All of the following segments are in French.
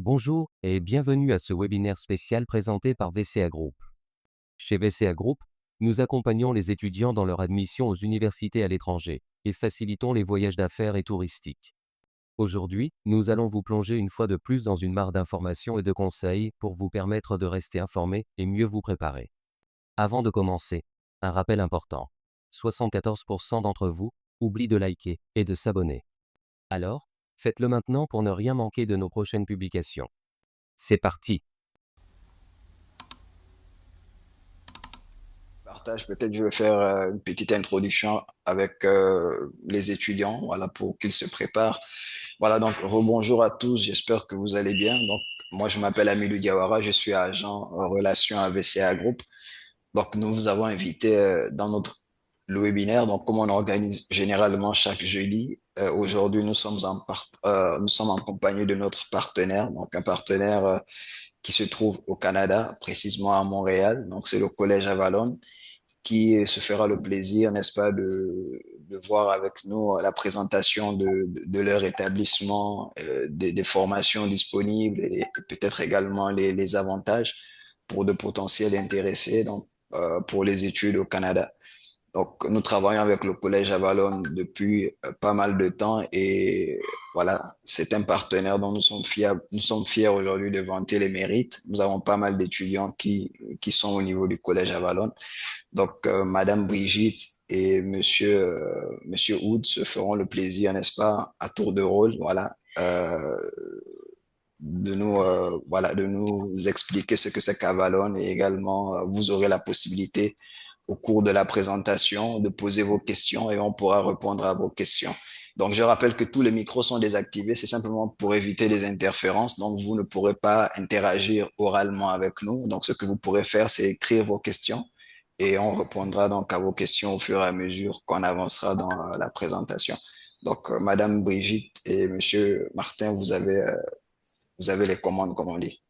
Bonjour et bienvenue à ce webinaire spécial présenté par VCA Group. Chez VCA Group, nous accompagnons les étudiants dans leur admission aux universités à l'étranger et facilitons les voyages d'affaires et touristiques. Aujourd'hui, nous allons vous plonger une fois de plus dans une mare d'informations et de conseils pour vous permettre de rester informés et mieux vous préparer. Avant de commencer, un rappel important. 74% d'entre vous oublient de liker et de s'abonner. Alors, faites-le maintenant pour ne rien manquer de nos prochaines publications. C'est parti! Peut-être je vais faire une petite introduction avec les étudiants, voilà, pour qu'ils se préparent. Voilà, donc rebonjour à tous, j'espère que vous allez bien. Donc, moi, je m'appelle Amilou Diawara, je suis agent en relation à VCA Group. Donc, nous vous avons invité dans notre le webinaire. Donc, comme on organise généralement chaque jeudi, aujourd'hui, nous sommes en compagnie de notre partenaire, donc un partenaire qui se trouve au Canada, précisément à Montréal. Donc, c'est le Collège Avalon qui se fera le plaisir, n'est-ce pas, de voir avec nous la présentation de leur établissement, des formations disponibles et peut-être également les avantages pour de potentiels intéressés donc, pour les études au Canada. Donc, nous travaillons avec le Collège Avalon depuis pas mal de temps et voilà, c'est un partenaire dont nous sommes fiers aujourd'hui de vanter les mérites. Nous avons pas mal d'étudiants qui sont au niveau du Collège Avalon. Donc, Madame Brigitte et Monsieur Hood se feront le plaisir, n'est-ce pas, à tour de rôle, voilà, de nous expliquer ce que c'est qu'Avalon et également, vous aurez la possibilité au cours de la présentation de poser vos questions et on pourra répondre à vos questions. Donc, je rappelle que tous les micros sont désactivés. C'est simplement pour éviter les interférences. Donc, vous ne pourrez pas interagir oralement avec nous. Donc, ce que vous pourrez faire, c'est écrire vos questions et on répondra donc à vos questions au fur et à mesure qu'on avancera dans la présentation. Donc, Madame Brigitte et Monsieur Martin, vous avez les commandes, comme on dit.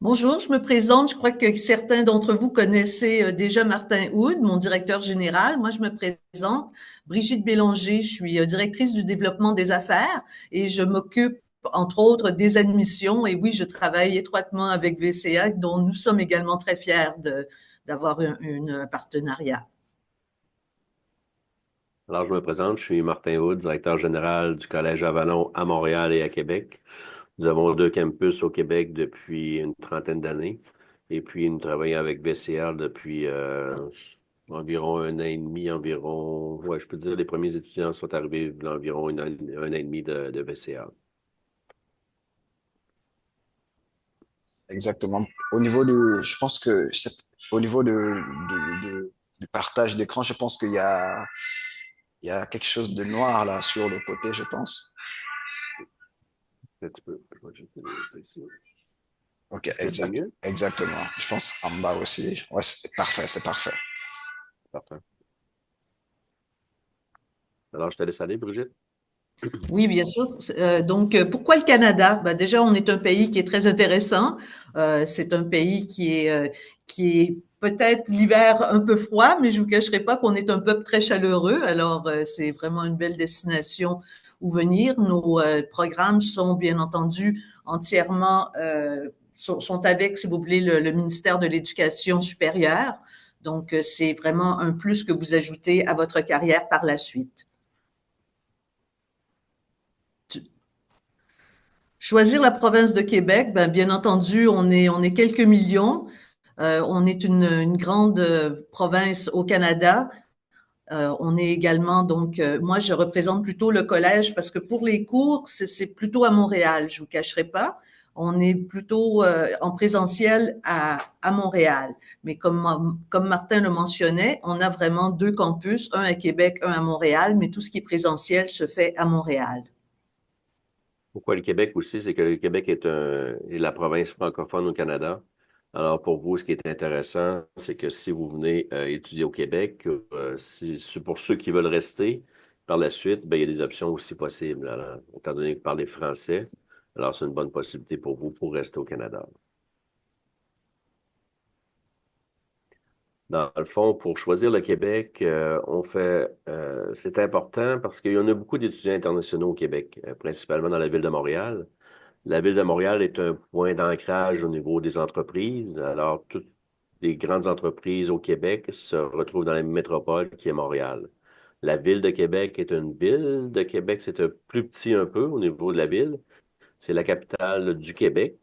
Bonjour, je me présente. Je crois que certains d'entre vous connaissaient déjà Martin Houd, mon directeur général. Moi, je me présente, Brigitte Bélanger. Je suis directrice du développement des affaires et je m'occupe, entre autres, des admissions. Et oui, je travaille étroitement avec VCA, dont nous sommes également très fiers d'avoir un partenariat. Alors, je me présente, je suis Martin Houd, directeur général du Collège Avalon à Montréal et à Québec. Nous avons 2 campus au Québec depuis une trentaine d'années. Et puis, nous travaillons avec VCA depuis environ 1 an et demi, ouais, je peux dire, les premiers étudiants sont arrivés d'environ un an et demi de VCA. Exactement. Je pense que au niveau du partage d'écran, je pense il y a quelque chose de noir là sur le côté, je pense. Un petit peu. Je vais jeter ça ici. Ok, Est-ce que c'est mieux? exactement. Je pense en bas aussi. Ouais, c'est parfait, c'est parfait. Parfait. Alors, je te laisse aller, Brigitte. Oui, bien sûr. Donc, pourquoi le Canada? Ben, déjà, on est un pays qui est très intéressant. C'est un pays qui est peut-être l'hiver un peu froid, mais je vous cacherai pas qu'on est un peuple très chaleureux. Alors, c'est vraiment une belle destination où venir. Nos programmes sont bien entendu entièrement sont avec, si vous voulez, le ministère de l'Éducation supérieure. Donc, c'est vraiment un plus que vous ajoutez à votre carrière par la suite. Choisir la province de Québec, ben, bien entendu, on est quelques millions. On est une grande province au Canada. On est également, donc, moi, je représente plutôt le collège parce que pour les cours, c'est plutôt à Montréal, je vous cacherai pas. On est plutôt en présentiel à Montréal. Mais comme Martin le mentionnait, on a vraiment 2 campus, un à Québec, un à Montréal, mais tout ce qui est présentiel se fait à Montréal. Pourquoi le Québec aussi? C'est que le Québec est la province francophone au Canada. Alors, pour vous, ce qui est intéressant, c'est que si vous venez étudier au Québec, c'est pour ceux qui veulent rester par la suite, ben, il y a des options aussi possibles. Alors, étant donné que vous parlez français, alors c'est une bonne possibilité pour vous pour rester au Canada. Dans le fond, pour choisir le Québec, c'est important parce qu'il y en a beaucoup d'étudiants internationaux au Québec, principalement dans la ville de Montréal. La ville de Montréal est un point d'ancrage au niveau des entreprises. Alors, toutes les grandes entreprises au Québec se retrouvent dans la métropole qui est Montréal. La ville de Québec est une ville de Québec, c'est un plus petit un peu au niveau de la ville. C'est la capitale du Québec.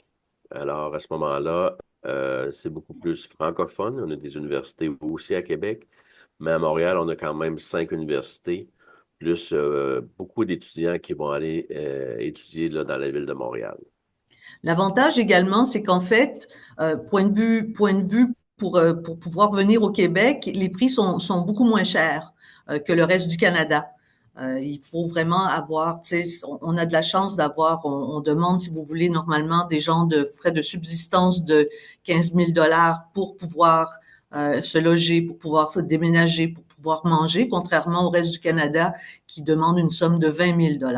Alors, à ce moment-là, c'est beaucoup plus francophone. On a des universités aussi à Québec, mais à Montréal, on a quand même 5 universités, plus beaucoup d'étudiants qui vont aller étudier là, dans la ville de Montréal. L'avantage également, c'est qu'en fait, point de vue pour pouvoir venir au Québec, les prix sont beaucoup moins chers que le reste du Canada. Il faut vraiment avoir, tu sais, on a de la chance d'avoir, on demande, si vous voulez, normalement des gens de frais de subsistance de 15 000 pour pouvoir se loger, pour pouvoir se déménager, pour pouvoir manger, contrairement au reste du Canada qui demande une somme de 20 000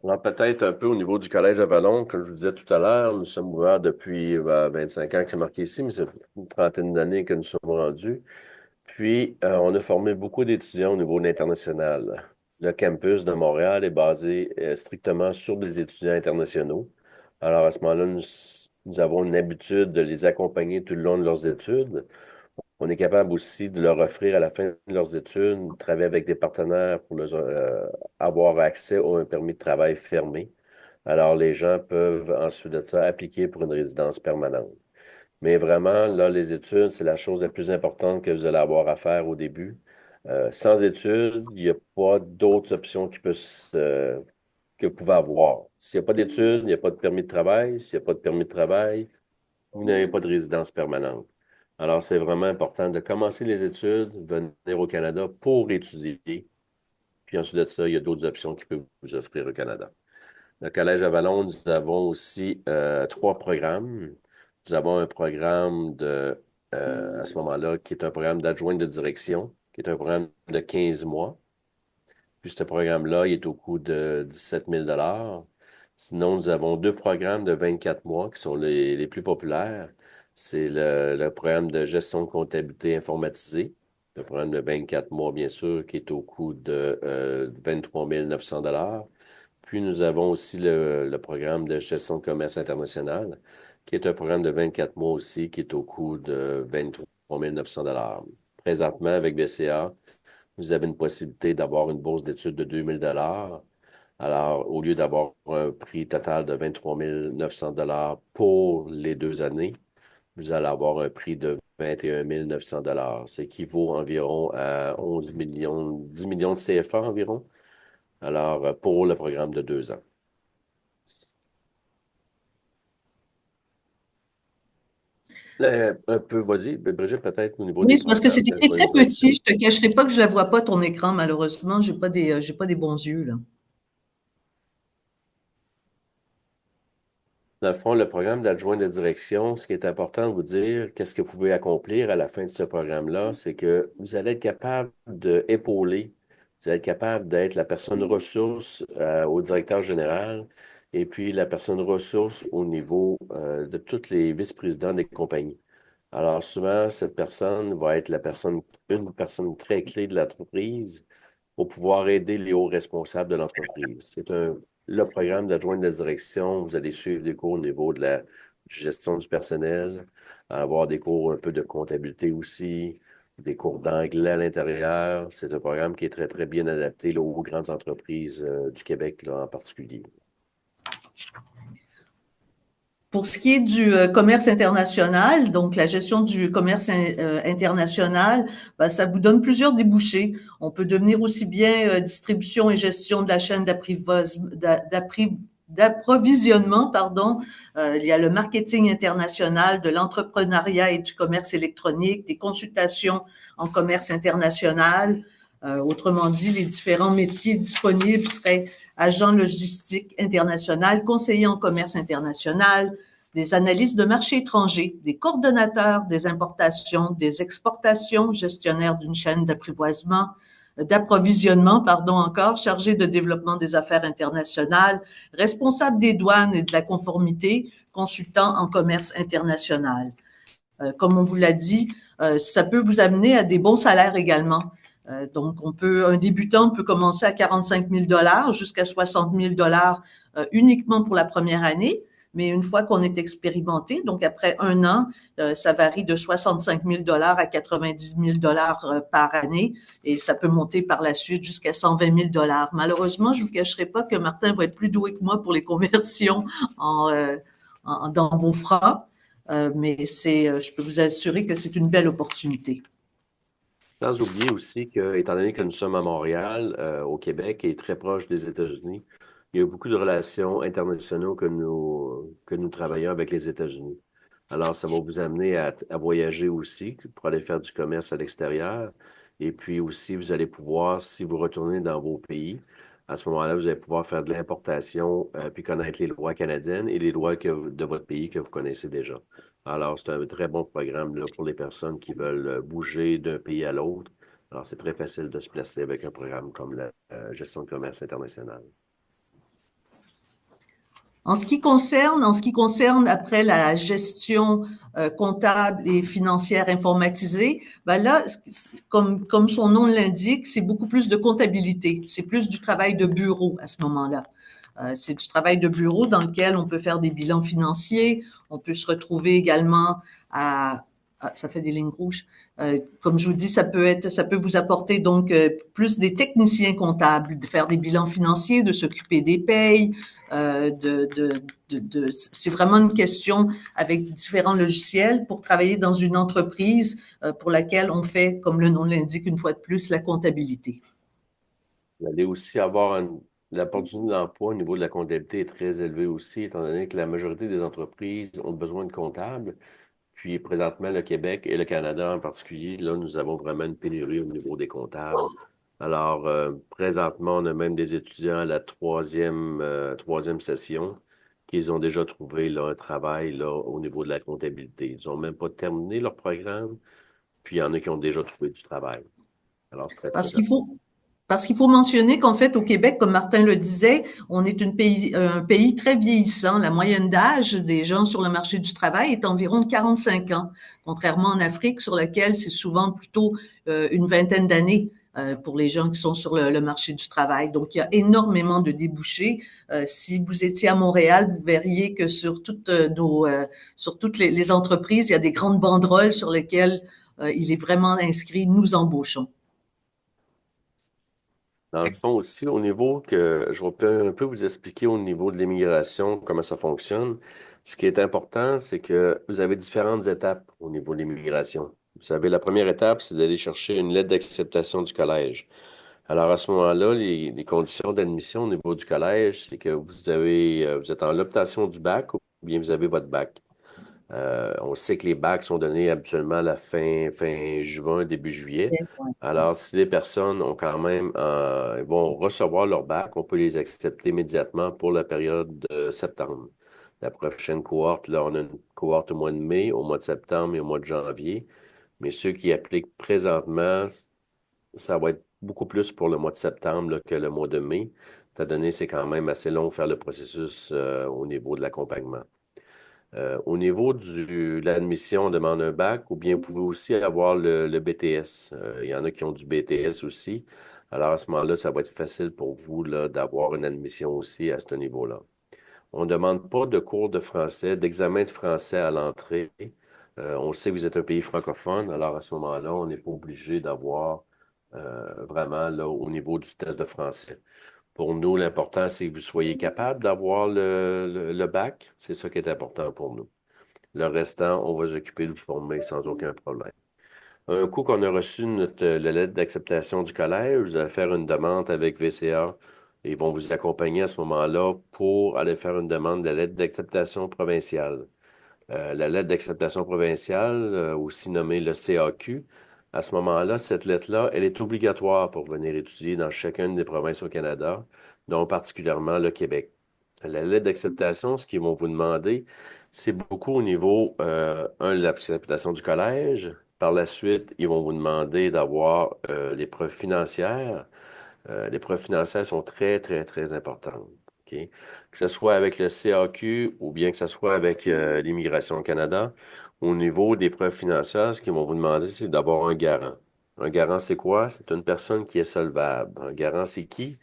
Alors, peut-être un peu au niveau du Collège Avalon, comme je vous disais tout à l'heure, nous sommes ouverts depuis 25 ans que c'est marqué ici, mais c'est une trentaine d'années que nous sommes rendus. Puis, on a formé beaucoup d'étudiants au niveau international. Le campus de Montréal est basé strictement sur des étudiants internationaux. Alors, à ce moment-là, nous avons une habitude de les accompagner tout le long de leurs études. On est capable aussi de leur offrir à la fin de leurs études, de travailler avec des partenaires pour avoir accès à un permis de travail fermé. Alors, les gens peuvent ensuite de ça appliquer pour une résidence permanente. Mais vraiment, là, les études, c'est la chose la plus importante que vous allez avoir à faire au début. Sans études, il n'y a pas d'autres options que vous pouvez avoir. S'il n'y a pas d'études, il n'y a pas de permis de travail. S'il n'y a pas de permis de travail, vous n'avez pas de résidence permanente. Alors, c'est vraiment important de commencer les études, venir au Canada pour étudier. Puis ensuite de ça, il y a d'autres options qui peuvent vous offrir au Canada. Le Collège Avalon, nous avons aussi 3 programmes. Nous avons un programme à ce moment-là, qui est un programme d'adjoint de direction, qui est un programme de 15 mois. Puis ce programme-là, il est au coût de 17 000 $. Sinon, nous avons 2 programmes de 24 mois qui sont les plus populaires. C'est le programme de gestion de comptabilité informatisée, le programme de 24 mois, bien sûr, qui est au coût de 23 900 $. Puis nous avons aussi le programme de gestion de commerce international, qui est un programme de 24 mois aussi, qui est au coût de 23 900 $. Présentement, avec BCA, vous avez une possibilité d'avoir une bourse d'études de 2 000 $. Alors, au lieu d'avoir un prix total de 23 900 $ pour les 2 années, vous allez avoir un prix de 21 900 $, ce qui vaut environ à 11 millions, 10 millions de CFA environ. Alors, pour le programme de 2 ans. Un peu, vas-y, Brigitte, peut-être au niveau Oui, des c'est parce que programmes c'est écrit d'adjoint de très petit. direction. Je te cacherai pas que je la vois pas ton écran, malheureusement. J'ai pas des bons yeux, là. Dans le fond, le programme d'adjoint de direction, ce qui est important de vous dire, qu'est-ce que vous pouvez accomplir à la fin de ce programme-là, c'est que vous allez être capable d'épauler, vous allez être capable d'être la personne ressource au directeur général et puis la personne ressource au niveau de tous les vice-présidents des compagnies. Alors souvent, cette personne va être une personne très clé de l'entreprise pour pouvoir aider les hauts responsables de l'entreprise. Le programme d'adjoint de direction. Vous allez suivre des cours au niveau de la gestion du personnel, avoir des cours un peu de comptabilité aussi, des cours d'anglais à l'intérieur. C'est un programme qui est très, très bien adapté là, aux grandes entreprises du Québec là, en particulier. Pour ce qui est du commerce international, donc la gestion du commerce international, ben, ça vous donne plusieurs débouchés. On peut devenir aussi bien distribution et gestion de la chaîne d'approvisionnement, pardon. Il y a le marketing international, de l'entrepreneuriat et du commerce électronique, des consultations en commerce international. Autrement dit, les différents métiers disponibles seraient agent logistique international, conseiller en commerce international, des analystes de marché étranger, des coordonnateurs des importations, des exportations, gestionnaires d'une chaîne d'approvisionnement, pardon encore, chargé de développement des affaires internationales, responsable des douanes et de la conformité, consultant en commerce international. Comme on vous l'a dit, ça peut vous amener à des bons salaires également. Donc, un débutant peut commencer à 45 000 jusqu'à 60 000 uniquement pour la première année. Mais une fois qu'on est expérimenté, donc après un an, ça varie de 65 000 à 90 000 par année et ça peut monter par la suite jusqu'à 120 000 Malheureusement, je vous cacherai pas que Martin va être plus doué que moi pour les conversions dans vos francs, mais je peux vous assurer que c'est une belle opportunité. Sans oublier aussi que, étant donné que nous sommes à Montréal, au Québec, et très proche des États-Unis, il y a beaucoup de relations internationales que nous travaillons avec les États-Unis. Alors, ça va vous amener à voyager aussi pour aller faire du commerce à l'extérieur. Et puis aussi, vous allez pouvoir, si vous retournez dans vos pays, à ce moment-là, vous allez pouvoir faire de l'importation, puis connaître les lois canadiennes et les lois de votre pays que vous connaissez déjà. Alors, c'est un très bon programme là, pour les personnes qui veulent bouger d'un pays à l'autre. Alors, c'est très facile de se placer avec un programme comme la gestion de commerce international. En ce qui concerne après la gestion comptable et financière informatisée, ben là, comme son nom l'indique, c'est beaucoup plus de comptabilité. C'est plus du travail de bureau à ce moment-là. C'est du travail de bureau dans lequel on peut faire des bilans financiers, on peut se retrouver également ça fait des lignes rouges. Comme je vous dis, ça peut vous apporter donc plus des techniciens comptables, de faire des bilans financiers, de s'occuper des payes. C'est vraiment une question avec différents logiciels pour travailler dans une entreprise pour laquelle on fait, comme le nom l'indique une fois de plus, la comptabilité. Vous allez aussi avoir l'opportunité d'emploi au niveau de la comptabilité est très élevée aussi, étant donné que la majorité des entreprises ont besoin de comptables. Puis présentement, le Québec et le Canada en particulier, là, nous avons vraiment une pénurie au niveau des comptables. Alors, présentement, on a même des étudiants à la troisième session qui ont déjà trouvé là, un travail là, au niveau de la comptabilité. Ils n'ont même pas terminé leur programme, puis il y en a qui ont déjà trouvé du travail. Alors, c'est très, très Parce important. qu'il faut, Parce qu'il faut mentionner qu'en fait, au Québec, comme Martin le disait, on est un pays très vieillissant. La moyenne d'âge des gens sur le marché du travail est environ de 45 ans, contrairement en Afrique, sur laquelle c'est souvent plutôt une vingtaine d'années pour les gens qui sont sur le marché du travail. Donc, il y a énormément de débouchés. Si vous étiez à Montréal, vous verriez que sur sur toutes les entreprises, il y a des grandes banderoles sur lesquelles il est vraiment inscrit «Nous embauchons». Dans le fond aussi, au niveau que je vais un peu vous expliquer au niveau de l'immigration, comment ça fonctionne. Ce qui est important, c'est que vous avez différentes étapes au niveau de l'immigration. Vous savez, la première étape, c'est d'aller chercher une lettre d'acceptation du collège. Alors, à ce moment-là, les conditions d'admission au niveau du collège, c'est que vous êtes en l'obtention du bac ou bien vous avez votre bac. On sait que les bacs sont donnés habituellement à la fin juin, début juillet. Alors, si les personnes ont quand même, vont recevoir leur bac, on peut les accepter immédiatement pour la période de septembre. La prochaine cohorte, là, on a une cohorte au mois de mai, au mois de septembre et au mois de janvier. Mais ceux qui appliquent présentement, ça va être beaucoup plus pour le mois de septembre là, que le mois de mai. Étant donné, c'est quand même assez long de faire le processus au niveau de l'accompagnement. Au niveau de l'admission, on demande un bac ou bien vous pouvez aussi avoir le BTS. Il y en a qui ont du BTS aussi. Alors, à ce moment-là, ça va être facile pour vous là, d'avoir une admission aussi à ce niveau-là. On ne demande pas de cours de français, d'examen de français à l'entrée. On sait que vous êtes un pays francophone, alors à ce moment-là, on n'est pas obligé d'avoir vraiment là, au niveau du test de français. Pour nous, l'important, c'est que vous soyez capable d'avoir le bac. C'est ça qui est important pour nous. Le restant, on va s'occuper de vous former sans aucun problème. Un coup qu'on a reçu la lettre d'acceptation du collège, vous allez faire une demande avec VCA. Ils vont vous accompagner à ce moment-là pour aller faire une demande de la lettre d'acceptation provinciale. La lettre d'acceptation provinciale, aussi nommée le CAQ, à ce moment-là, cette lettre-là, elle est obligatoire pour venir étudier dans chacune des provinces au Canada, dont particulièrement le Québec. La lettre d'acceptation, ce qu'ils vont vous demander, c'est beaucoup au niveau, de l'acceptation du collège. Par la suite, ils vont vous demander d'avoir les preuves financières. Les preuves financières sont très, très, très importantes. OK? Que ce soit avec le CAQ ou bien que ce soit avec l'Immigration au Canada, au niveau des preuves financières, ce qu'ils vont vous demander, c'est d'avoir un garant. Un garant, c'est quoi? C'est une personne qui est solvable. Un garant, c'est qui?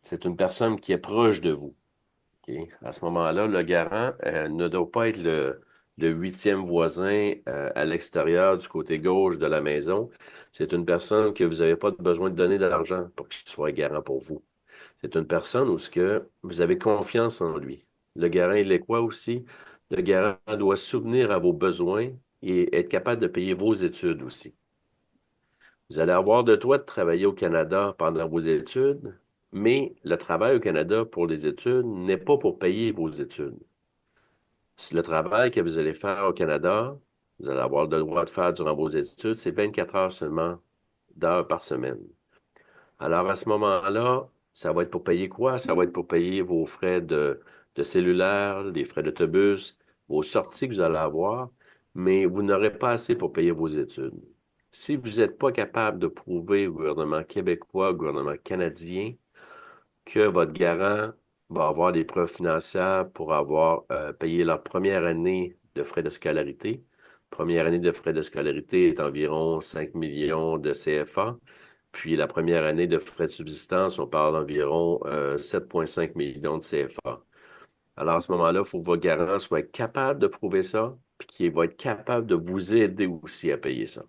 C'est une personne qui est proche de vous. OK? À ce moment-là, le garant ne doit pas être le huitième voisin à l'extérieur du côté gauche de la maison. C'est une personne que vous n'avez pas besoin de donner de l'argent pour qu'il soit garant pour vous. C'est une personne où ce que vous avez confiance en lui. Le garant, il est quoi aussi? Le garant doit souvenir à vos besoins et être capable de payer vos études aussi. Vous allez avoir de toi de travailler au Canada pendant vos études, mais le travail au Canada pour les études n'est pas pour payer vos études. Le travail que vous allez faire au Canada, vous allez avoir le droit de faire durant vos études, c'est 24 heures seulement d'heures par semaine. Alors, à ce moment-là, ça va être pour payer quoi? Ça va être pour payer vos frais de cellulaire, les frais d'autobus, vos sorties que vous allez avoir, mais vous n'aurez pas assez pour payer vos études. Si vous n'êtes pas capable de prouver au gouvernement québécois, au gouvernement canadien, que votre garant va avoir des preuves financières pour avoir payé leur première année de frais de scolarité. Première année de frais de scolarité est environ 5 millions de CFA. Puis la première année de frais de subsistance, on parle d'environ 7,5 millions de CFA. Alors à ce moment-là, il faut que votre garant soit capable de prouver ça, puis qu'il va être capable de vous aider aussi à payer ça.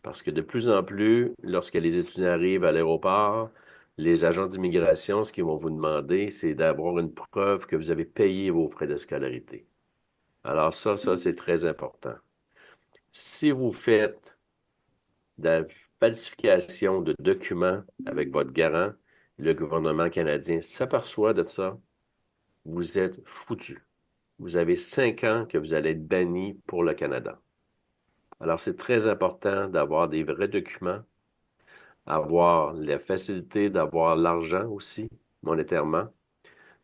Parce que de plus en plus, lorsque les étudiants arrivent à l'aéroport, les agents d'immigration, ce qu'ils vont vous demander, c'est d'avoir une preuve que vous avez payé vos frais de scolarité. Alors ça, c'est très important. Si vous faites de la falsification de documents avec votre garant, le gouvernement canadien s'aperçoit de ça, vous êtes foutu. Vous avez 5 ans que vous allez être banni pour le Canada. Alors, c'est très important d'avoir des vrais documents, avoir la facilité d'avoir l'argent aussi, monétairement,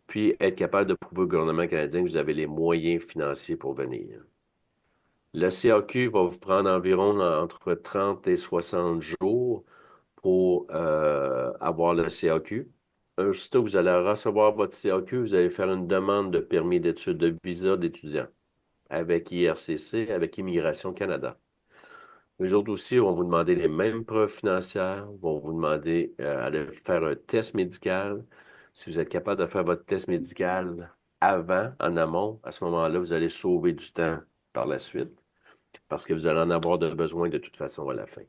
puis être capable de prouver au gouvernement canadien que vous avez les moyens financiers pour venir. Le CAQ va vous prendre environ entre 30 et 60 jours pour avoir le CAQ. Aussitôt que vous allez recevoir votre CAQ, vous allez faire une demande de permis d'études de visa d'étudiant avec IRCC, avec Immigration Canada. Eux autres aussi vont vous demander les mêmes preuves financières, vont vous demander de faire un test médical. Si vous êtes capable de faire votre test médical avant, en amont, à ce moment-là, vous allez sauver du temps par la suite parce que vous allez en avoir de besoin de toute façon à la fin.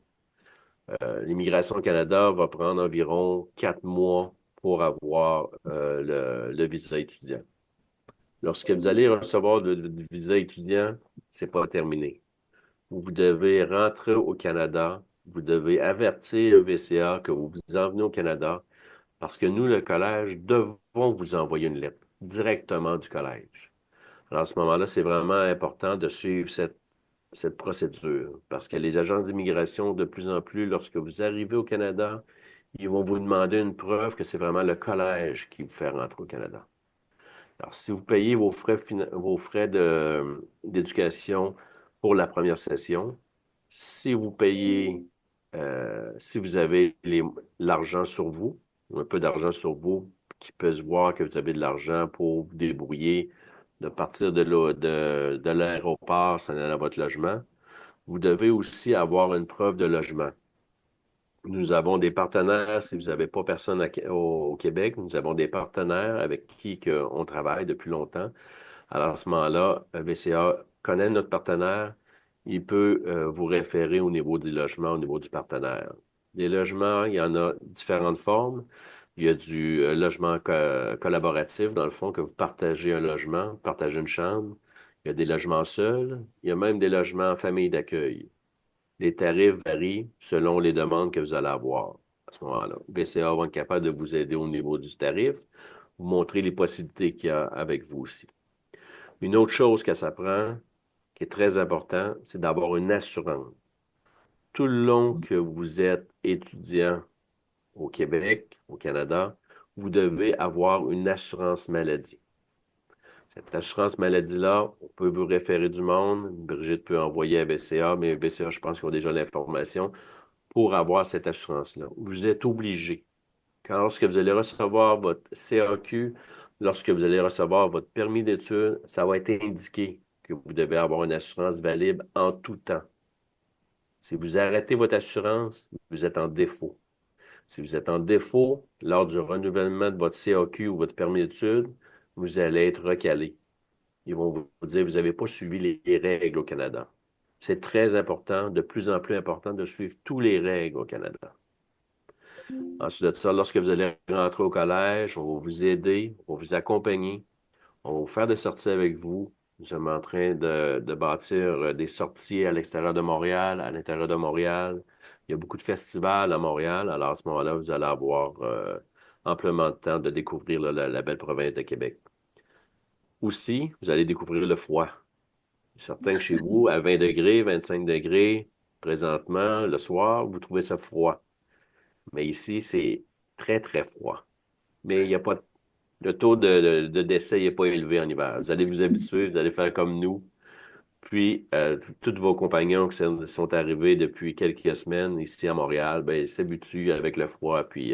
L'Immigration Canada va prendre environ 4 mois pour avoir le visa étudiant. Lorsque vous allez recevoir le visa étudiant, c'est pas terminé. Vous devez rentrer au Canada, vous devez avertir le VCA que vous en venez au Canada parce que nous, le collège, devons vous envoyer une lettre directement du collège. Alors, à ce moment-là, c'est vraiment important de suivre cette procédure parce que les agents d'immigration, de plus en plus, lorsque vous arrivez au Canada, ils vont vous demander une preuve que c'est vraiment le collège qui vous fait rentrer au Canada. Alors, si vous payez vos frais d'éducation pour la première session, si vous payez, si vous avez l'argent sur vous, ou un peu d'argent sur vous, qui peut se voir que vous avez de l'argent pour vous débrouiller, de partir de l'aéroport, s'en aller à votre logement, vous devez aussi avoir une preuve de logement. Nous avons des partenaires, si vous n'avez pas personne au Québec, nous avons des partenaires avec qui on travaille depuis longtemps. Alors, à ce moment-là, VCA connaît notre partenaire, il peut vous référer au niveau du logement, au niveau du partenaire. Les logements, il y en a différentes formes. Il y a du logement collaboratif, dans le fond, que vous partagez un logement, partagez une chambre. Il y a des logements seuls. Il y a même des logements en famille d'accueil. Les tarifs varient selon les demandes que vous allez avoir à ce moment-là. BCA va être capable de vous aider au niveau du tarif, vous montrer les possibilités qu'il y a avec vous aussi. Une autre chose que ça prend, qui est très important, c'est d'avoir une assurance. Tout le long que vous êtes étudiant au Québec, au Canada, vous devez avoir une assurance maladie. Cette assurance maladie-là, on peut vous référer du monde. Brigitte peut envoyer à BCA, mais BCA, je pense qu'ils ont déjà l'information pour avoir cette assurance-là. Vous êtes obligé. Lorsque vous allez recevoir votre CAQ, lorsque vous allez recevoir votre permis d'études, ça va être indiqué que vous devez avoir une assurance valide en tout temps. Si vous arrêtez votre assurance, vous êtes en défaut. Si vous êtes en défaut lors du renouvellement de votre CAQ ou votre permis d'études, vous allez être recalé. Ils vont vous dire, vous n'avez pas suivi les règles au Canada. C'est très important, de plus en plus important de suivre toutes les règles au Canada. Ensuite de ça, lorsque vous allez rentrer au collège, on va vous aider, on va vous accompagner, on va vous faire des sorties avec vous. Nous sommes en train de bâtir des sorties à l'extérieur de Montréal, à l'intérieur de Montréal. Il y a beaucoup de festivals à Montréal. Alors à ce moment-là, vous allez avoir amplement de temps de découvrir la belle province de Québec. Aussi, vous allez découvrir le froid. Certains chez vous, à 20 degrés, 25 degrés, présentement, le soir, vous trouvez ça froid. Mais ici, c'est très, très froid. Mais il n'y a pas le taux de décès n'est pas élevé en hiver. Vous allez vous habituer, vous allez faire comme nous. Puis, tous vos compagnons qui sont arrivés depuis quelques semaines ici à Montréal, ben, ils s'habituent avec le froid, puis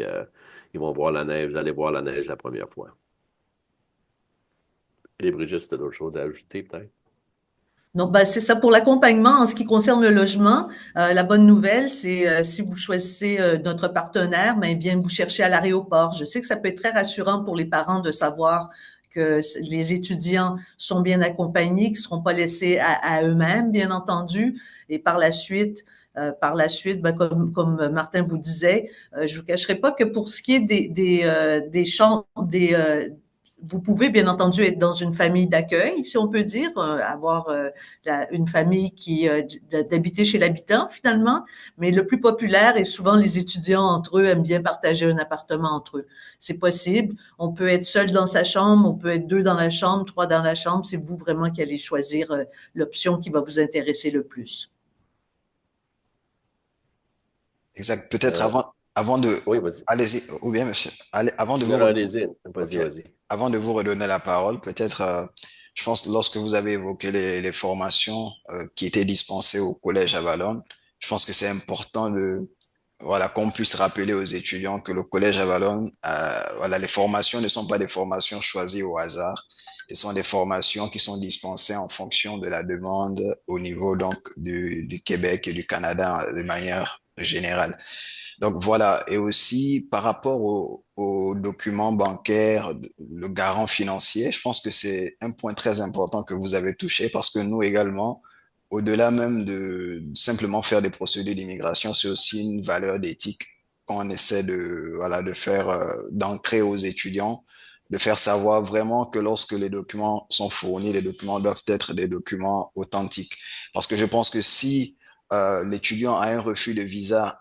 ils vont voir la neige. Vous allez voir la neige la première fois. Et Brigitte, tu as d'autres choses à ajouter, peut-être? Donc, ben, c'est ça pour l'accompagnement. En ce qui concerne le logement, la bonne nouvelle, c'est si vous choisissez notre partenaire, ben, bien vous cherchez à l'aéroport. Je sais que ça peut être très rassurant pour les parents de savoir que les étudiants sont bien accompagnés, qu'ils ne seront pas laissés à eux-mêmes, bien entendu. Et par la suite, ben, comme Martin vous disait, je vous cacherai pas que pour ce qui est des chambres, vous pouvez bien entendu être dans une famille d'accueil, si on peut dire, avoir une famille qui d'habiter chez l'habitant finalement, mais le plus populaire est souvent les étudiants entre eux aiment bien partager un appartement entre eux. C'est possible. On peut être seul dans sa chambre, on peut être deux dans la chambre, trois dans la chambre. C'est vous vraiment qui allez choisir l'option qui va vous intéresser le plus. Exact. Peut-être Euh, avant de, oui, vas-y. allez-y, ou bien, monsieur, allez, avant de Non, vous, non, allez-y. ok. Vas-y, vas-y. Avant de vous redonner la parole, peut-être, je pense, lorsque vous avez évoqué les formations qui étaient dispensées au collège à Valognes, je pense que c'est important voilà, qu'on puisse rappeler aux étudiants que le collège à Valognes, voilà, les formations ne sont pas des formations choisies au hasard. Ce sont des formations qui sont dispensées en fonction de la demande au niveau donc du Québec et du Canada de manière générale. Donc voilà, et aussi par rapport aux documents bancaires, le garant financier, je pense que c'est un point très important que vous avez touché parce que nous également, au-delà même de simplement faire des procédures d'immigration, c'est aussi une valeur d'éthique qu'on essaie de, voilà, de faire, d'ancrer aux étudiants, de faire savoir vraiment que lorsque les documents sont fournis, les documents doivent être des documents authentiques. Parce que je pense que si l'étudiant a un refus de visa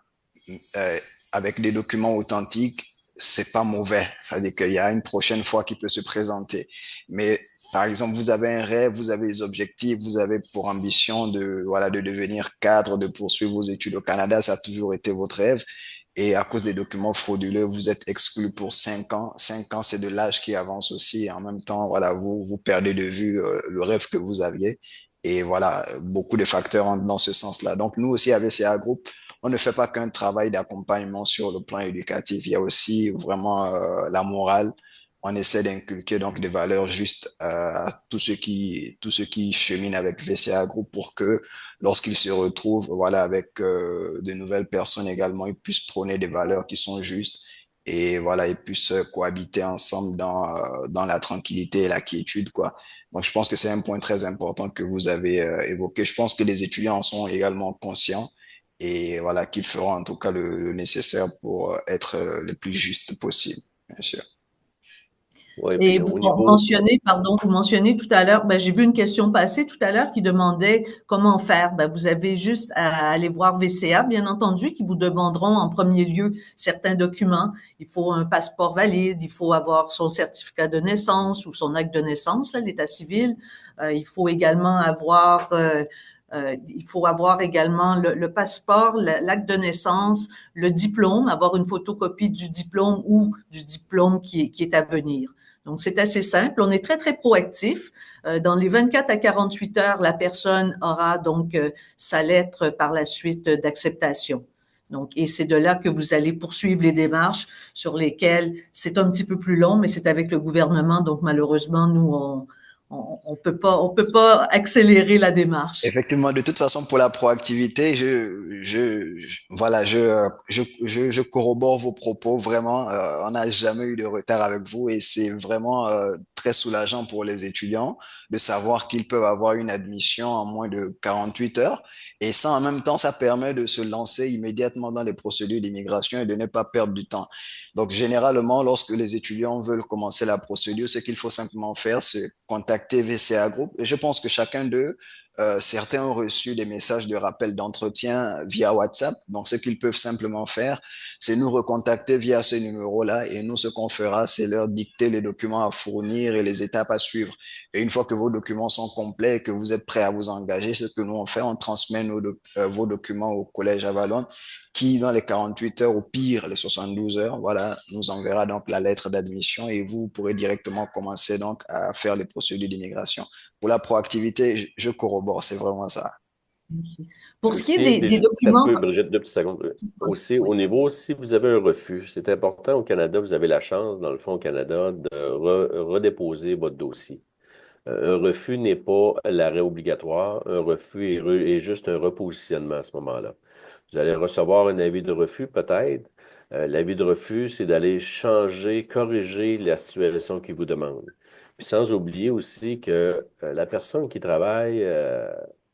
euh, avec des documents authentiques, c'est pas mauvais. C'est-à-dire qu'il y a une prochaine fois qui peut se présenter. Mais par exemple, vous avez un rêve, vous avez des objectifs, vous avez pour ambition de, voilà, de devenir cadre, de poursuivre vos études au Canada, ça a toujours été votre rêve. Et à cause des documents frauduleux, vous êtes exclu pour 5 ans. 5 ans, c'est de l'âge qui avance aussi. Et en même temps, voilà, vous perdez de vue le rêve que vous aviez. Et voilà, beaucoup de facteurs entrent dans ce sens-là. Donc, nous aussi, avec CA Group, on ne fait pas qu'un travail d'accompagnement sur le plan éducatif. Il y a aussi vraiment la morale. On essaie d'inculquer donc des valeurs justes à tous ceux qui cheminent avec VCA Group pour que lorsqu'ils se retrouvent voilà avec de nouvelles personnes également, ils puissent prôner des valeurs qui sont justes et voilà, ils puissent cohabiter ensemble dans la tranquillité et la quiétude quoi. Donc je pense que c'est un point très important que vous avez évoqué. Je pense que les étudiants en sont également conscients et voilà qu'ils feront en tout cas le nécessaire pour être le plus juste possible, bien sûr. Oui, Et puis vous au niveau. mentionnez, pardon, vous mentionnez tout à l'heure, ben, j'ai vu une question passer tout à l'heure qui demandait comment faire. Ben, vous avez juste à aller voir VCA, bien entendu, qui vous demanderont en premier lieu certains documents. Il faut un passeport valide, il faut avoir son certificat de naissance ou son acte de naissance, là, l'état civil. Il faut également avoir il faut avoir également le passeport, l'acte de naissance, le diplôme, avoir une photocopie du diplôme ou du diplôme qui est à venir. Donc, c'est assez simple. On est très, très proactif. Dans les 24 à 48 heures, la personne aura donc sa lettre par la suite d'acceptation. Donc, et c'est de là que vous allez poursuivre les démarches sur lesquelles c'est un petit peu plus long, mais c'est avec le gouvernement. Donc, malheureusement, nous, on peut pas accélérer la démarche. Effectivement, de toute façon, pour la proactivité, voilà, je corrobore vos propos. Vraiment, on n'a jamais eu de retard avec vous et c'est vraiment très soulageant pour les étudiants de savoir qu'ils peuvent avoir une admission en moins de 48 heures. Et ça, en même temps, ça permet de se lancer immédiatement dans les procédures d'immigration et de ne pas perdre du temps. Donc, généralement, lorsque les étudiants veulent commencer la procédure, ce qu'il faut simplement faire, c'est contacter VCA Group. Et je pense que chacun d'eux certains ont reçu des messages de rappel d'entretien via WhatsApp. Donc, ce qu'ils peuvent simplement faire, c'est nous recontacter via ce numéro-là et nous, ce qu'on fera, c'est leur dicter les documents à fournir et les étapes à suivre. Et une fois que vos documents sont complets et que vous êtes prêts à vous engager, ce que nous on fait, on transmet vos documents au collège Avalon qui, dans les 48 heures, au pire, les 72 heures, voilà, nous enverra donc la lettre d'admission et vous pourrez directement commencer donc à faire les procédures d'immigration. Pour la proactivité, je corrobore, c'est vraiment ça. Merci. Pour ce qui est Aussi, des ça se documents, peut, Brigitte, 2 petites secondes. Aussi, oui, au niveau, si vous avez un refus, c'est important au Canada, vous avez la chance, dans le fond, au Canada, de redéposer votre dossier. Un refus n'est pas l'arrêt obligatoire. Un refus est juste un repositionnement à ce moment-là. Vous allez recevoir un avis de refus, peut-être. L'avis de refus, c'est d'aller changer, corriger la situation qu'ils vous demandent. Puis sans oublier aussi que la personne qui travaille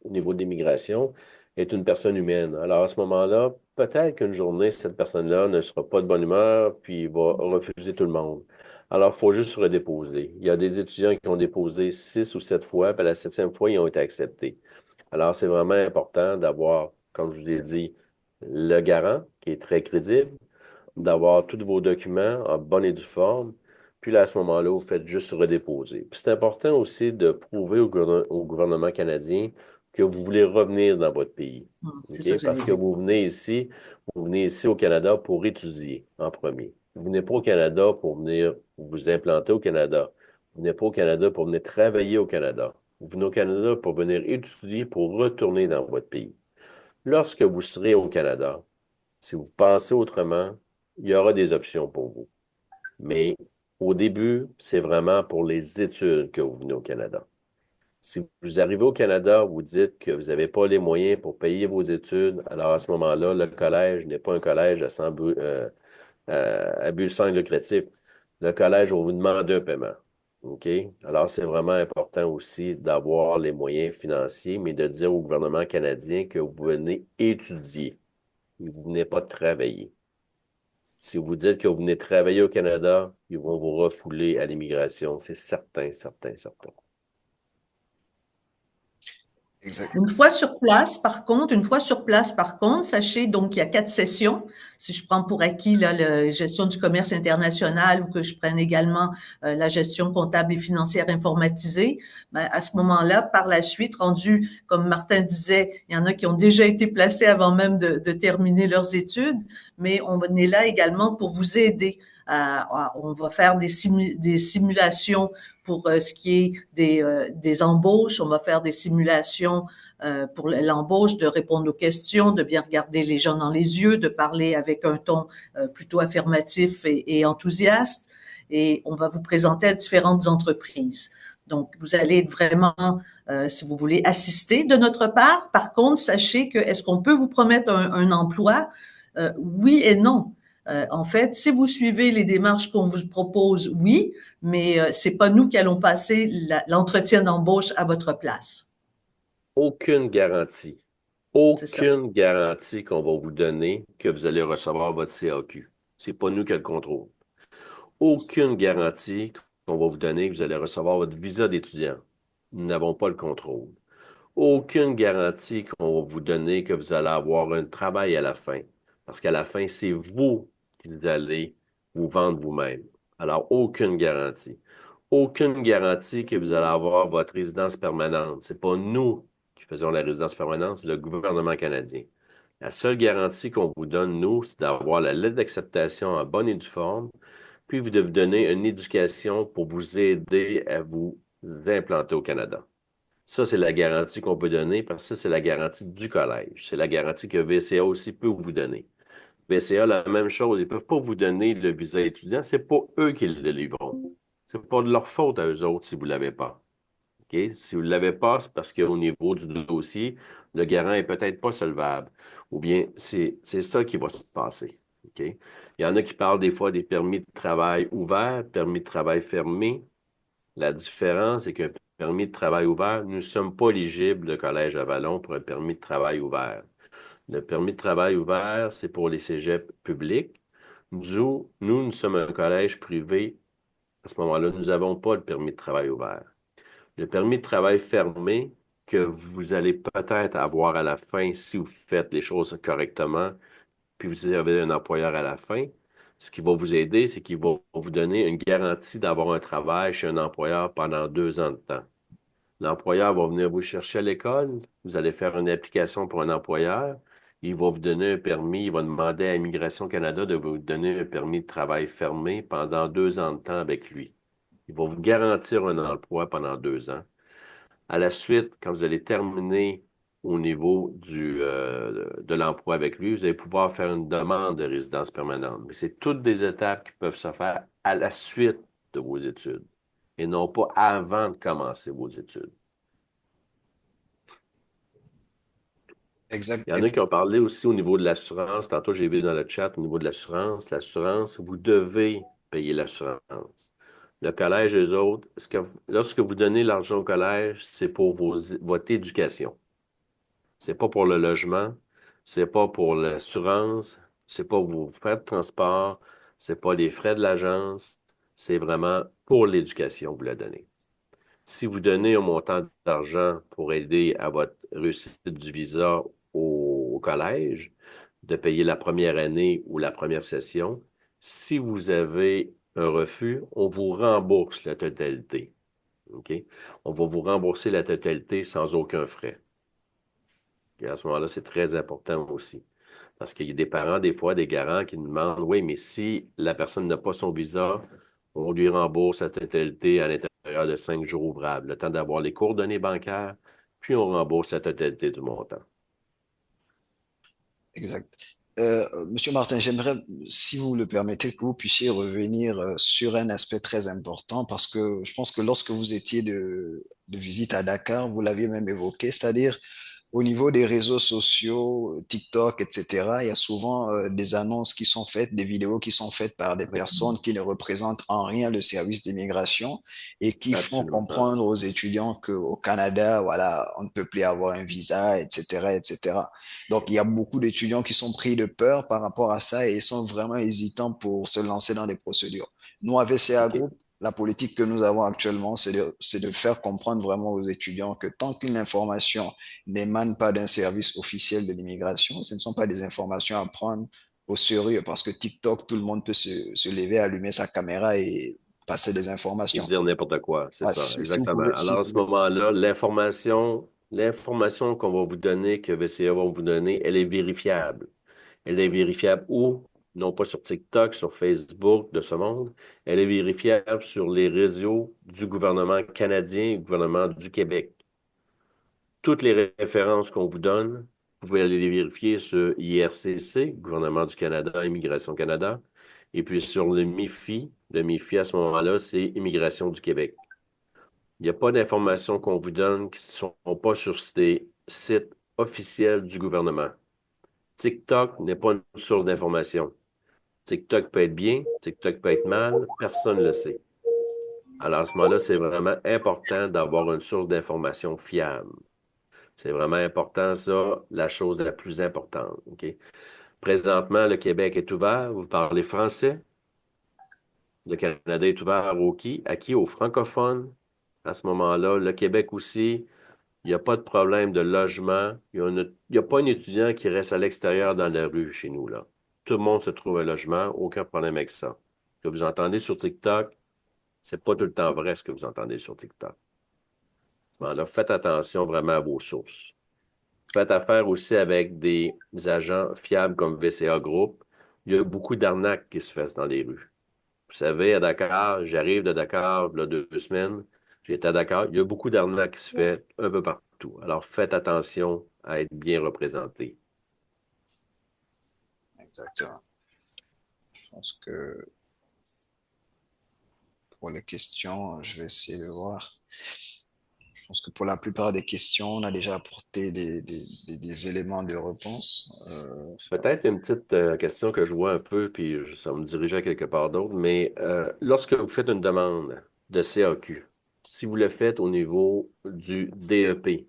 au niveau de l'immigration est une personne humaine. Alors à ce moment-là, peut-être qu'une journée, cette personne-là ne sera pas de bonne humeur, puis il va refuser tout le monde. Alors, il faut juste redéposer. Il y a des étudiants qui ont déposé 6 ou 7 fois, puis à la 7e fois, ils ont été acceptés. Alors, c'est vraiment important d'avoir, comme je vous ai dit, le garant, qui est très crédible, d'avoir tous vos documents en bonne et due forme. Puis là, à ce moment-là, vous faites juste redéposer. Puis c'est important aussi de prouver au gouvernement canadien que vous voulez revenir dans votre pays. c'est ça OK? que j'allais Parce que dire. vous venez ici au Canada pour étudier en premier. Vous venez pas au Canada pour venir vous implanter au Canada. Vous venez pas au Canada pour venir travailler au Canada. Vous venez au Canada pour venir étudier, pour retourner dans votre pays. Lorsque vous serez au Canada, si vous pensez autrement, il y aura des options pour vous. Mais au début, c'est vraiment pour les études que vous venez au Canada. Si vous arrivez au Canada, vous dites que vous n'avez pas les moyens pour payer vos études, alors à ce moment-là, le collège n'est pas un collège à but sans lucratif. Le collège va vous demander un paiement. OK? Alors, c'est vraiment important aussi d'avoir les moyens financiers, mais de dire au gouvernement canadien que vous venez étudier. Vous venez pas travailler. Si vous dites que vous venez travailler au Canada, ils vont vous refouler à l'immigration. C'est certain, certain, certain. Exact. Une fois sur place, par contre, sachez donc qu'il y a 4 sessions. Si je prends pour acquis là, la gestion du commerce international ou que je prenne également la gestion comptable et financière informatisée, ben, à ce moment-là, par la suite, rendu, comme Martin disait, il y en a qui ont déjà été placés avant même de terminer leurs études, mais on est là également pour vous aider. On va faire des simulations pour ce qui est des embauches, on va faire des simulations pour l'embauche, de répondre aux questions, de bien regarder les gens dans les yeux, de parler avec un ton plutôt affirmatif et enthousiaste. Et on va vous présenter à différentes entreprises. Donc, vous allez être vraiment, si vous voulez, assisté de notre part. Par contre, sachez que est-ce qu'on peut vous promettre un emploi? Oui et non. En fait, si vous suivez les démarches qu'on vous propose, oui, mais c'est pas nous qui allons passer l'entretien d'embauche à votre place. Aucune garantie. C'est ça. Aucune garantie qu'on va vous donner que vous allez recevoir votre CAQ. C'est pas nous qui le contrôle. Aucune garantie qu'on va vous donner que vous allez recevoir votre visa d'étudiant. Nous n'avons pas le contrôle. Aucune garantie qu'on va vous donner que vous allez avoir un travail à la fin. Parce qu'à la fin, c'est vous qui allez vous vendre vous-même. Alors, aucune garantie. Aucune garantie que vous allez avoir votre résidence permanente. C'est pas nous qui faisons la résidence permanente, c'est le gouvernement canadien. La seule garantie qu'on vous donne, nous, c'est d'avoir la lettre d'acceptation en bonne et due forme, puis de vous donner une éducation pour vous aider à vous implanter au Canada. Ça, c'est la garantie qu'on peut donner parce que ça, c'est la garantie du collège. C'est la garantie que VCA aussi peut vous donner. VCA, la même chose. Ils ne peuvent pas vous donner le visa étudiant. C'est pas eux qui le livreront. C'est pas de leur faute à eux autres si vous ne l'avez pas. OK? Si vous ne l'avez pas, c'est parce qu'au niveau du dossier, le garant n'est peut-être pas solvable. Ou bien c'est ça qui va se passer. OK? Il y en a qui parlent des fois des permis de travail ouverts, permis de travail fermés. La différence, c'est qu'un permis de travail ouvert, nous ne sommes pas éligibles, le Collège Avalon, pour un permis de travail ouvert. Le permis de travail ouvert, c'est pour les cégeps publics. Nous sommes un collège privé. À ce moment-là, nous n'avons pas le permis de travail ouvert. Le permis de travail fermé, que vous allez peut-être avoir à la fin si vous faites les choses correctement, puis vous avez un employeur à la fin, ce qui va vous aider, c'est qu'il va vous donner une garantie d'avoir un travail chez un employeur pendant 2 ans de temps. L'employeur va venir vous chercher à l'école, vous allez faire une application pour un employeur, il va vous donner un permis, il va demander à Immigration Canada de vous donner un permis de travail fermé pendant 2 ans de temps avec lui. Il va vous garantir un emploi pendant 2 ans. À la suite, quand vous allez terminer au niveau de l'emploi avec lui, vous allez pouvoir faire une demande de résidence permanente. Mais c'est toutes des étapes qui peuvent se faire à la suite de vos études et non pas avant de commencer vos études. Exact. Il y en a qui ont parlé aussi au niveau de l'assurance. Tantôt, j'ai vu dans le chat au niveau de l'assurance. L'assurance, vous devez payer l'assurance. Le collège, eux autres, lorsque vous donnez l'argent au collège, c'est pour votre éducation. C'est pas pour le logement, c'est pas pour l'assurance, c'est pas vos frais de transport, c'est pas les frais de l'agence, c'est vraiment pour l'éducation que vous la donnez. Si vous donnez un montant d'argent pour aider à votre réussite du visa au collège, de payer la première année ou la première session, si vous avez un refus, on vous rembourse la totalité. OK? On va vous rembourser la totalité sans aucun frais. Et à ce moment-là, c'est très important aussi. Parce qu'il y a des parents, des fois, des garants qui nous demandent, oui, mais si la personne n'a pas son visa, on lui rembourse sa totalité à l'intérieur de 5 jours ouvrables, le temps d'avoir les coordonnées bancaires, puis on rembourse la totalité du montant. Exact. Monsieur Martin, j'aimerais, si vous le permettez, que vous puissiez revenir sur un aspect très important parce que je pense que lorsque vous étiez de visite à Dakar, vous l'aviez même évoqué, c'est-à-dire au niveau des réseaux sociaux, TikTok, etc., il y a souvent des annonces qui sont faites, des vidéos qui sont faites par des Oui, personnes qui ne représentent en rien le service d'immigration et qui font absolument. comprendre aux étudiants qu'au Canada, voilà, on ne peut plus avoir un visa, etc., etc. Donc, il y a beaucoup d'étudiants qui sont pris de peur par rapport à ça et sont vraiment hésitants pour se lancer dans des procédures. Nous, à VCA OK. Group, la politique que nous avons actuellement, c'est de faire comprendre vraiment aux étudiants que tant qu'une information n'émane pas d'un service officiel de l'immigration, ce ne sont pas des informations à prendre au sérieux parce que TikTok, tout le monde peut se lever, allumer sa caméra et passer des Et informations. dire n'importe quoi, c'est Ouais, ça, si vous exactement. pouvez, si Alors, vous à ce pouvez. moment-là, l'information qu'on va vous donner, que VCA va vous donner, elle est vérifiable. Elle est vérifiable où? Non pas sur TikTok, sur Facebook, de ce monde. Elle est vérifiable sur les réseaux du gouvernement canadien et du gouvernement du Québec. Toutes les références qu'on vous donne, vous pouvez aller les vérifier sur IRCC, Gouvernement du Canada, Immigration Canada, et puis sur le MIFI. Le MIFI, à ce moment-là, c'est Immigration du Québec. Il n'y a pas d'informations qu'on vous donne qui ne sont pas sur ces sites officiels du gouvernement. TikTok n'est pas une source d'information. TikTok peut être bien, TikTok peut être mal, personne ne le sait. Alors à ce moment-là, c'est vraiment important d'avoir une source d'information fiable. C'est vraiment important, ça, la chose la plus importante. OK? Présentement, le Québec est ouvert. Vous parlez français. Le Canada est ouvert à qui? Aux francophones. À ce moment-là, le Québec aussi, il n'y a pas de problème de logement. Il y a pas un étudiant qui reste à l'extérieur dans la rue chez nous, là. Tout le monde se trouve un logement, aucun problème avec ça. Ce que vous entendez sur TikTok, c'est pas tout le temps vrai ce que vous entendez sur TikTok. Alors, faites attention vraiment à vos sources. Faites affaire aussi avec des agents fiables comme VCA Group. Il y a beaucoup d'arnaques qui se fassent dans les rues. Vous savez, à Dakar, j'arrive de Dakar il y a 2 semaines. J'étais à Dakar. Il y a beaucoup d'arnaques qui se fait un peu partout. Alors, faites attention à être bien représenté. Exactement. Je pense que pour les questions, je vais essayer de voir. Je pense que pour la plupart des questions, on a déjà apporté des éléments de réponse. Peut-être une petite question que je vois un peu, puis ça va me diriger à quelque part d'autre, mais lorsque vous faites une demande de CAQ, si vous le faites au niveau du DEP,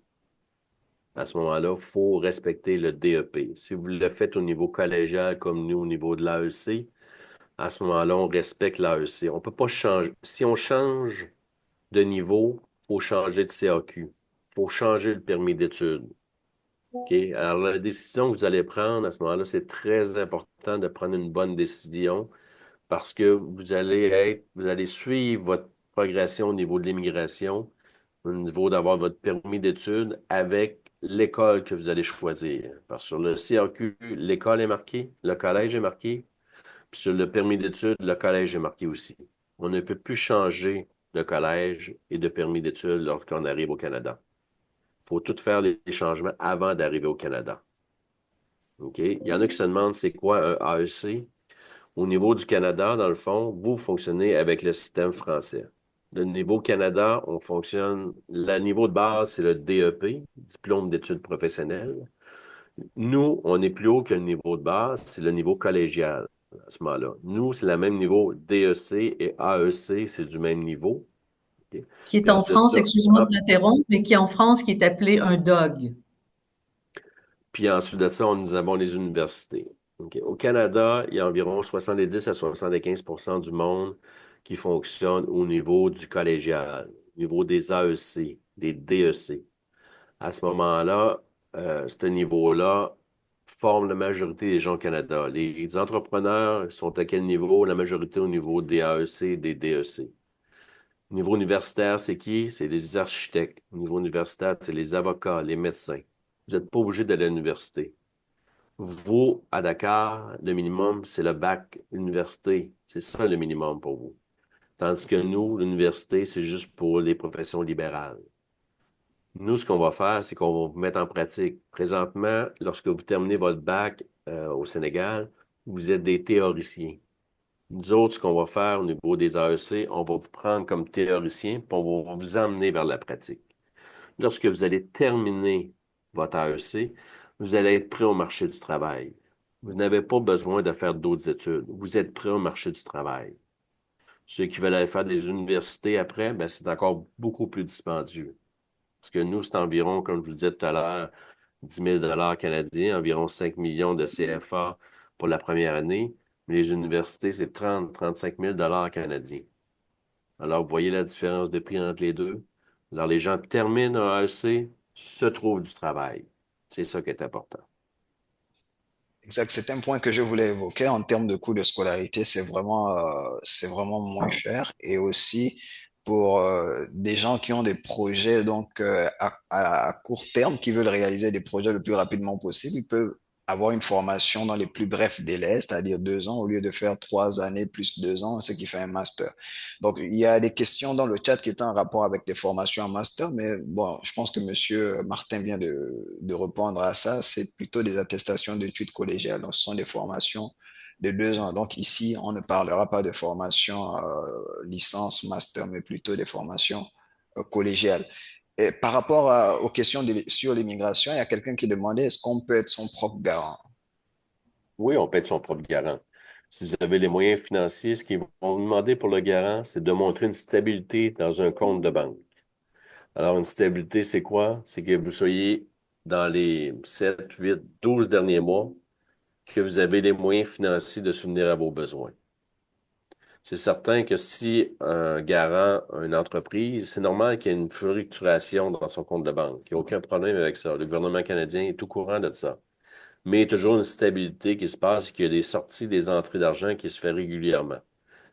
à ce moment-là, il faut respecter le DEP. Si vous le faites au niveau collégial, comme nous, au niveau de l'AEC, à ce moment-là, on respecte l'AEC. On ne peut pas changer. Si on change de niveau, il faut changer de CAQ. Il faut changer le permis d'études. OK? Alors, la décision que vous allez prendre à ce moment-là, c'est très important de prendre une bonne décision parce que vous allez suivre votre progression au niveau de l'immigration, au niveau d'avoir votre permis d'études avec l'école que vous allez choisir. Parce que sur le CAQ, l'école est marquée, le collège est marqué, puis sur le permis d'études, le collège est marqué aussi. On ne peut plus changer de collège et de permis d'études lorsqu'on arrive au Canada. Il faut tout faire les changements avant d'arriver au Canada. OK? Il y en a qui se demandent c'est quoi un AEC. Au niveau du Canada, dans le fond, vous fonctionnez avec le système français. Le niveau Canada, on fonctionne. Le niveau de base, c'est le DEP, diplôme d'études professionnelles. Nous, on est plus haut que le niveau de base, c'est le niveau collégial à ce moment-là. Nous, c'est le même niveau DEC et AEC, c'est du même niveau. OK? Qui est Puis en ensuite de France, ça, excuse-moi de t'interrompre, mais qui est en France, qui est appelé un DOG. Puis ensuite de ça, nous avons les universités. OK. Au Canada, il y a environ 70 à 75 du monde qui fonctionne au niveau du collégial, au niveau des AEC, des DEC. À ce moment-là, ce niveau-là forme la majorité des gens au Canada. Les entrepreneurs sont à quel niveau? La majorité au niveau des AEC et des DEC. Au niveau universitaire, c'est qui? C'est les architectes. Au niveau universitaire, c'est les avocats, les médecins. Vous n'êtes pas obligé d'aller à l'université. Vous, à Dakar, le minimum, c'est le bac université. C'est ça le minimum pour vous. Tandis que nous, l'université, c'est juste pour les professions libérales. Nous, ce qu'on va faire, c'est qu'on va vous mettre en pratique. Présentement, lorsque vous terminez votre bac au Sénégal, vous êtes des théoriciens. Nous autres, ce qu'on va faire au niveau des AEC, on va vous prendre comme théoricien, puis on va vous emmener vers la pratique. Lorsque vous allez terminer votre AEC, vous allez être prêt au marché du travail. Vous n'avez pas besoin de faire d'autres études. Vous êtes prêt au marché du travail. Ceux qui veulent aller faire des universités après, ben, c'est encore beaucoup plus dispendieux. Parce que nous, c'est environ, comme je vous disais tout à l'heure, 10 000 canadiens, environ 5 millions de CFA pour la première année. Mais les universités, c'est 30-35 000 canadiens. Alors, vous voyez la différence de prix entre les deux. Alors, les gens terminent un AEC, se trouvent du travail. C'est ça qui est important. Exact, c'est un point que je voulais évoquer en termes de coût de scolarité, c'est vraiment moins cher et aussi pour des gens qui ont des projets donc à court terme, qui veulent réaliser des projets le plus rapidement possible, ils peuvent avoir une formation dans les plus brefs délais, c'est-à-dire 2 ans au lieu de faire 3 années plus 2 ans, ce qui fait un master. Donc il y a des questions dans le chat qui étaient en rapport avec des formations en master, mais bon, je pense que Monsieur Martin vient de répondre à ça. C'est plutôt des attestations d'études collégiales. Donc, ce sont des formations de 2 ans. Donc, ici, on ne parlera pas de formation licence, master, mais plutôt des formations collégiales. Et par rapport aux questions sur l'immigration, il y a quelqu'un qui demandait est-ce qu'on peut être son propre garant? Oui, on peut être son propre garant. Si vous avez les moyens financiers, ce qu'ils vont vous demander pour le garant, c'est de montrer une stabilité dans un compte de banque. Alors, une stabilité, c'est quoi? C'est que vous soyez dans les 7, 8, 12 derniers mois, que vous avez les moyens financiers de subvenir à vos besoins. C'est certain que si un garant a une entreprise, c'est normal qu'il y ait une fluctuation dans son compte de banque. Il n'y a aucun problème avec ça. Le gouvernement canadien est au courant de ça. Mais il y a toujours une stabilité qui se passe et qu'il y a des sorties, des entrées d'argent qui se fait régulièrement.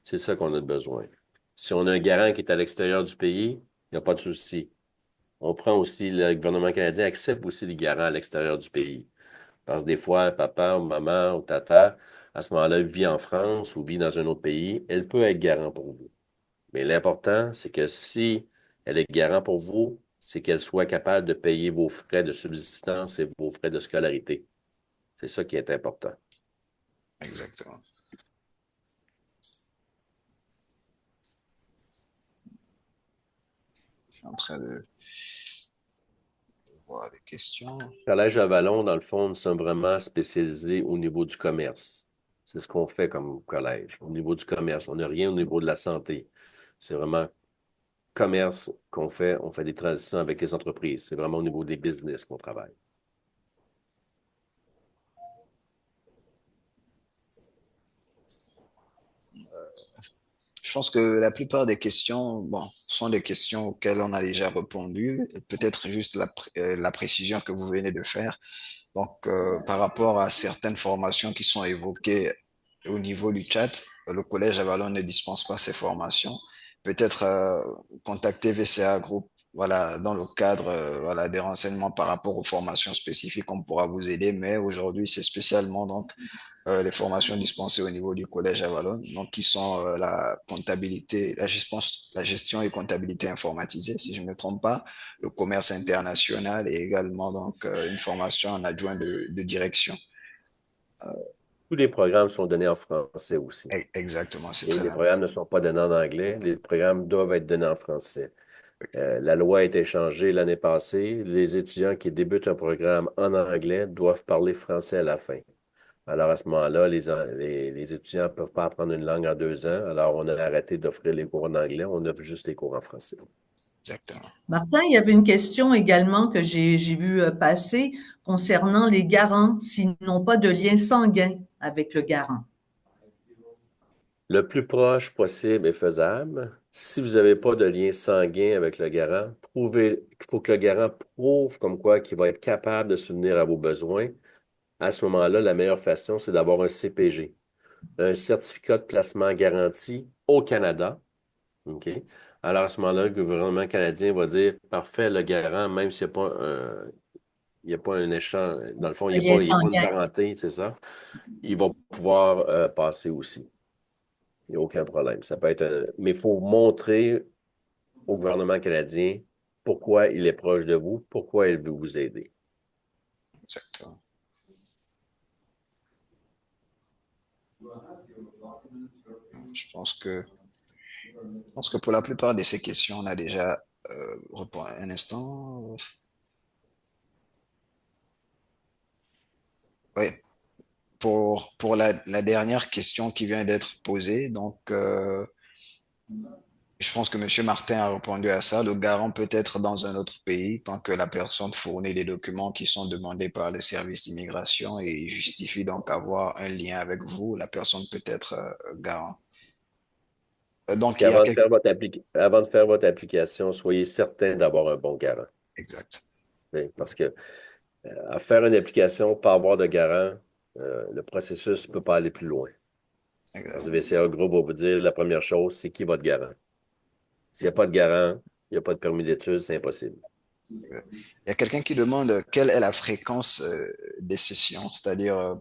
C'est ça qu'on a besoin. Si on a un garant qui est à l'extérieur du pays, il n'y a pas de souci. On prend aussi, le gouvernement canadien accepte aussi les garants à l'extérieur du pays. Parce que des fois, papa ou maman ou tata, à ce moment-là, vit en France ou vit dans un autre pays, elle peut être garant pour vous. Mais l'important, c'est que si elle est garant pour vous, c'est qu'elle soit capable de payer vos frais de subsistance et vos frais de scolarité. C'est ça qui est important. Exactement. suis en train de voir des questions. Collège Avalon, dans le fond, nous sommes vraiment spécialisés au niveau du commerce. C'est ce qu'on fait comme collège, au niveau du commerce. On n'a rien au niveau de la santé. C'est vraiment commerce qu'on fait. On fait des transitions avec les entreprises. C'est vraiment au niveau des business qu'on travaille. Je pense que la plupart des questions, bon, sont des questions auxquelles on a déjà répondu. Peut-être juste la précision que vous venez de faire. Donc, par rapport à certaines formations qui sont évoquées au niveau du chat, le Collège Avalon ne dispense pas ces formations. Peut-être contacter VCA Group, voilà, dans le cadre voilà, des renseignements par rapport aux formations spécifiques, on pourra vous aider. Mais aujourd'hui, c'est spécialement donc les formations dispensées au niveau du Collège Avalon, donc qui sont la comptabilité, la gestion et comptabilité informatisée, si je ne me trompe pas, le commerce international et également donc une formation en adjoint de direction. Tous les programmes sont donnés en français aussi. Exactement, c'est Et très les important. programmes ne sont pas donnés en anglais. Les programmes doivent être donnés en français. La loi a été changée l'année passée. Les étudiants qui débutent un programme en anglais doivent parler français à la fin. Alors, à ce moment-là, les étudiants ne peuvent pas apprendre une langue en 2 ans. Alors, on a arrêté d'offrir les cours en anglais. On offre juste les cours en français. Exactement. Martin, il y avait une question également que j'ai vu passer concernant les garants, s'ils n'ont pas de lien sanguin avec le garant. Le plus proche possible est faisable. Si vous n'avez pas de lien sanguin avec le garant, il faut que le garant prouve comme quoi qu'il va être capable de subvenir à vos besoins. À ce moment-là, la meilleure façon, c'est d'avoir un CPG, un certificat de placement garanti au Canada. OK? Alors, à ce moment-là, le gouvernement canadien va dire, parfait, le garant, même s'il n'y a pas un échange, dans le fond, Un lien il n'y a pas une sanguin. parenté, c'est ça, il va pouvoir passer aussi. Il n'y a aucun problème. Ça peut être mais il faut montrer au gouvernement canadien pourquoi il est proche de vous, pourquoi il veut vous aider. Exactement. Je pense que pour la plupart de ces questions, on a déjà répondu. Un instant. Oui, pour la dernière question qui vient d'être posée, donc je pense que M. Martin a répondu à ça. Le garant peut être dans un autre pays tant que la personne fournit les documents qui sont demandés par le service d'immigration et justifie donc avoir un lien avec vous. La personne peut être garant. Donc, il y a Qu'avant de quelques... faire avant de faire votre application, soyez certain d'avoir un bon garant. Exact. Oui, parce que à faire une application, pas avoir de garant, le processus ne peut pas aller plus loin. Parce que Exact. VCA Group va vous dire la première chose, c'est qui votre garant. S'il n'y a pas de garant, il n'y a pas de permis d'études, c'est impossible. Il y a quelqu'un qui demande quelle est la fréquence des sessions, c'est-à-dire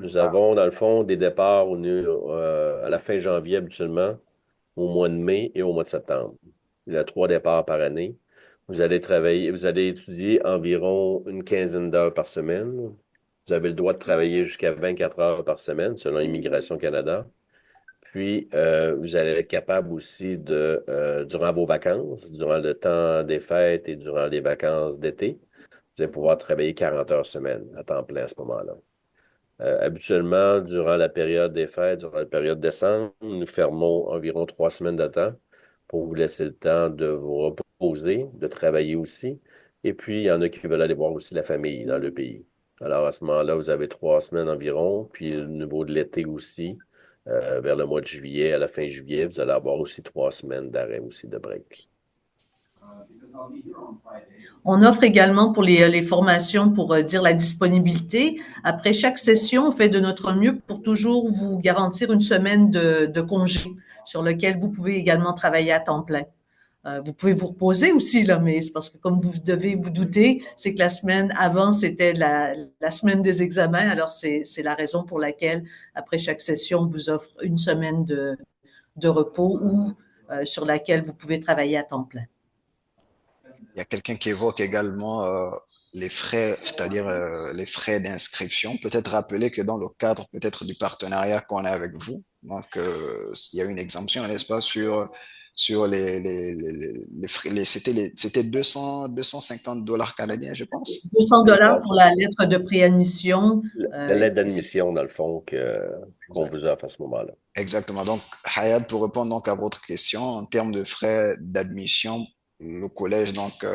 Nous avons, dans le fond, des départs à la fin janvier habituellement, au mois de mai et au mois de septembre. Il y a 3 départs par année. Vous allez travailler, vous allez étudier environ une quinzaine d'heures par semaine. Vous avez le droit de travailler jusqu'à 24 heures par semaine, selon Immigration Canada. Puis, vous allez être capable aussi durant vos vacances, durant le temps des fêtes et durant les vacances d'été, vous allez pouvoir travailler 40 heures semaine à temps plein à ce moment-là. Habituellement, durant la période des fêtes, durant la période décembre, nous fermons environ 3 semaines de temps pour vous laisser le temps de vous reposer, de travailler aussi. Et puis, il y en a qui veulent aller voir aussi la famille dans le pays. Alors, à ce moment-là, vous avez 3 semaines environ. Puis, au niveau de l'été aussi, vers le mois de juillet, à la fin juillet, vous allez avoir aussi 3 semaines d'arrêt aussi de break. On offre également pour les formations pour dire la disponibilité. Après chaque session, on fait de notre mieux pour toujours vous garantir une semaine de congé sur lequel vous pouvez également travailler à temps plein. Vous pouvez vous reposer aussi, là, mais c'est parce que comme vous devez vous douter, c'est que la semaine avant, c'était la semaine des examens. Alors, c'est la raison pour laquelle, après chaque session, on vous offre une semaine de repos ou sur laquelle vous pouvez travailler à temps plein. il y a quelqu'un qui évoque également les frais, c'est-à-dire les frais d'inscription. Peut-être rappeler que dans le cadre peut-être du partenariat qu'on a avec vous, donc il y a une exemption, n'est-ce pas, sur les frais. C'était 250 dollars canadiens, je pense. 200 $ pour la lettre de préadmission. La lettre Qui est- d'admission, dans le fond, qu'on Exact. vous offre à ce moment-là. Exactement. Donc, Hayat, pour répondre donc à votre question, en termes de frais d'admission, le collège donc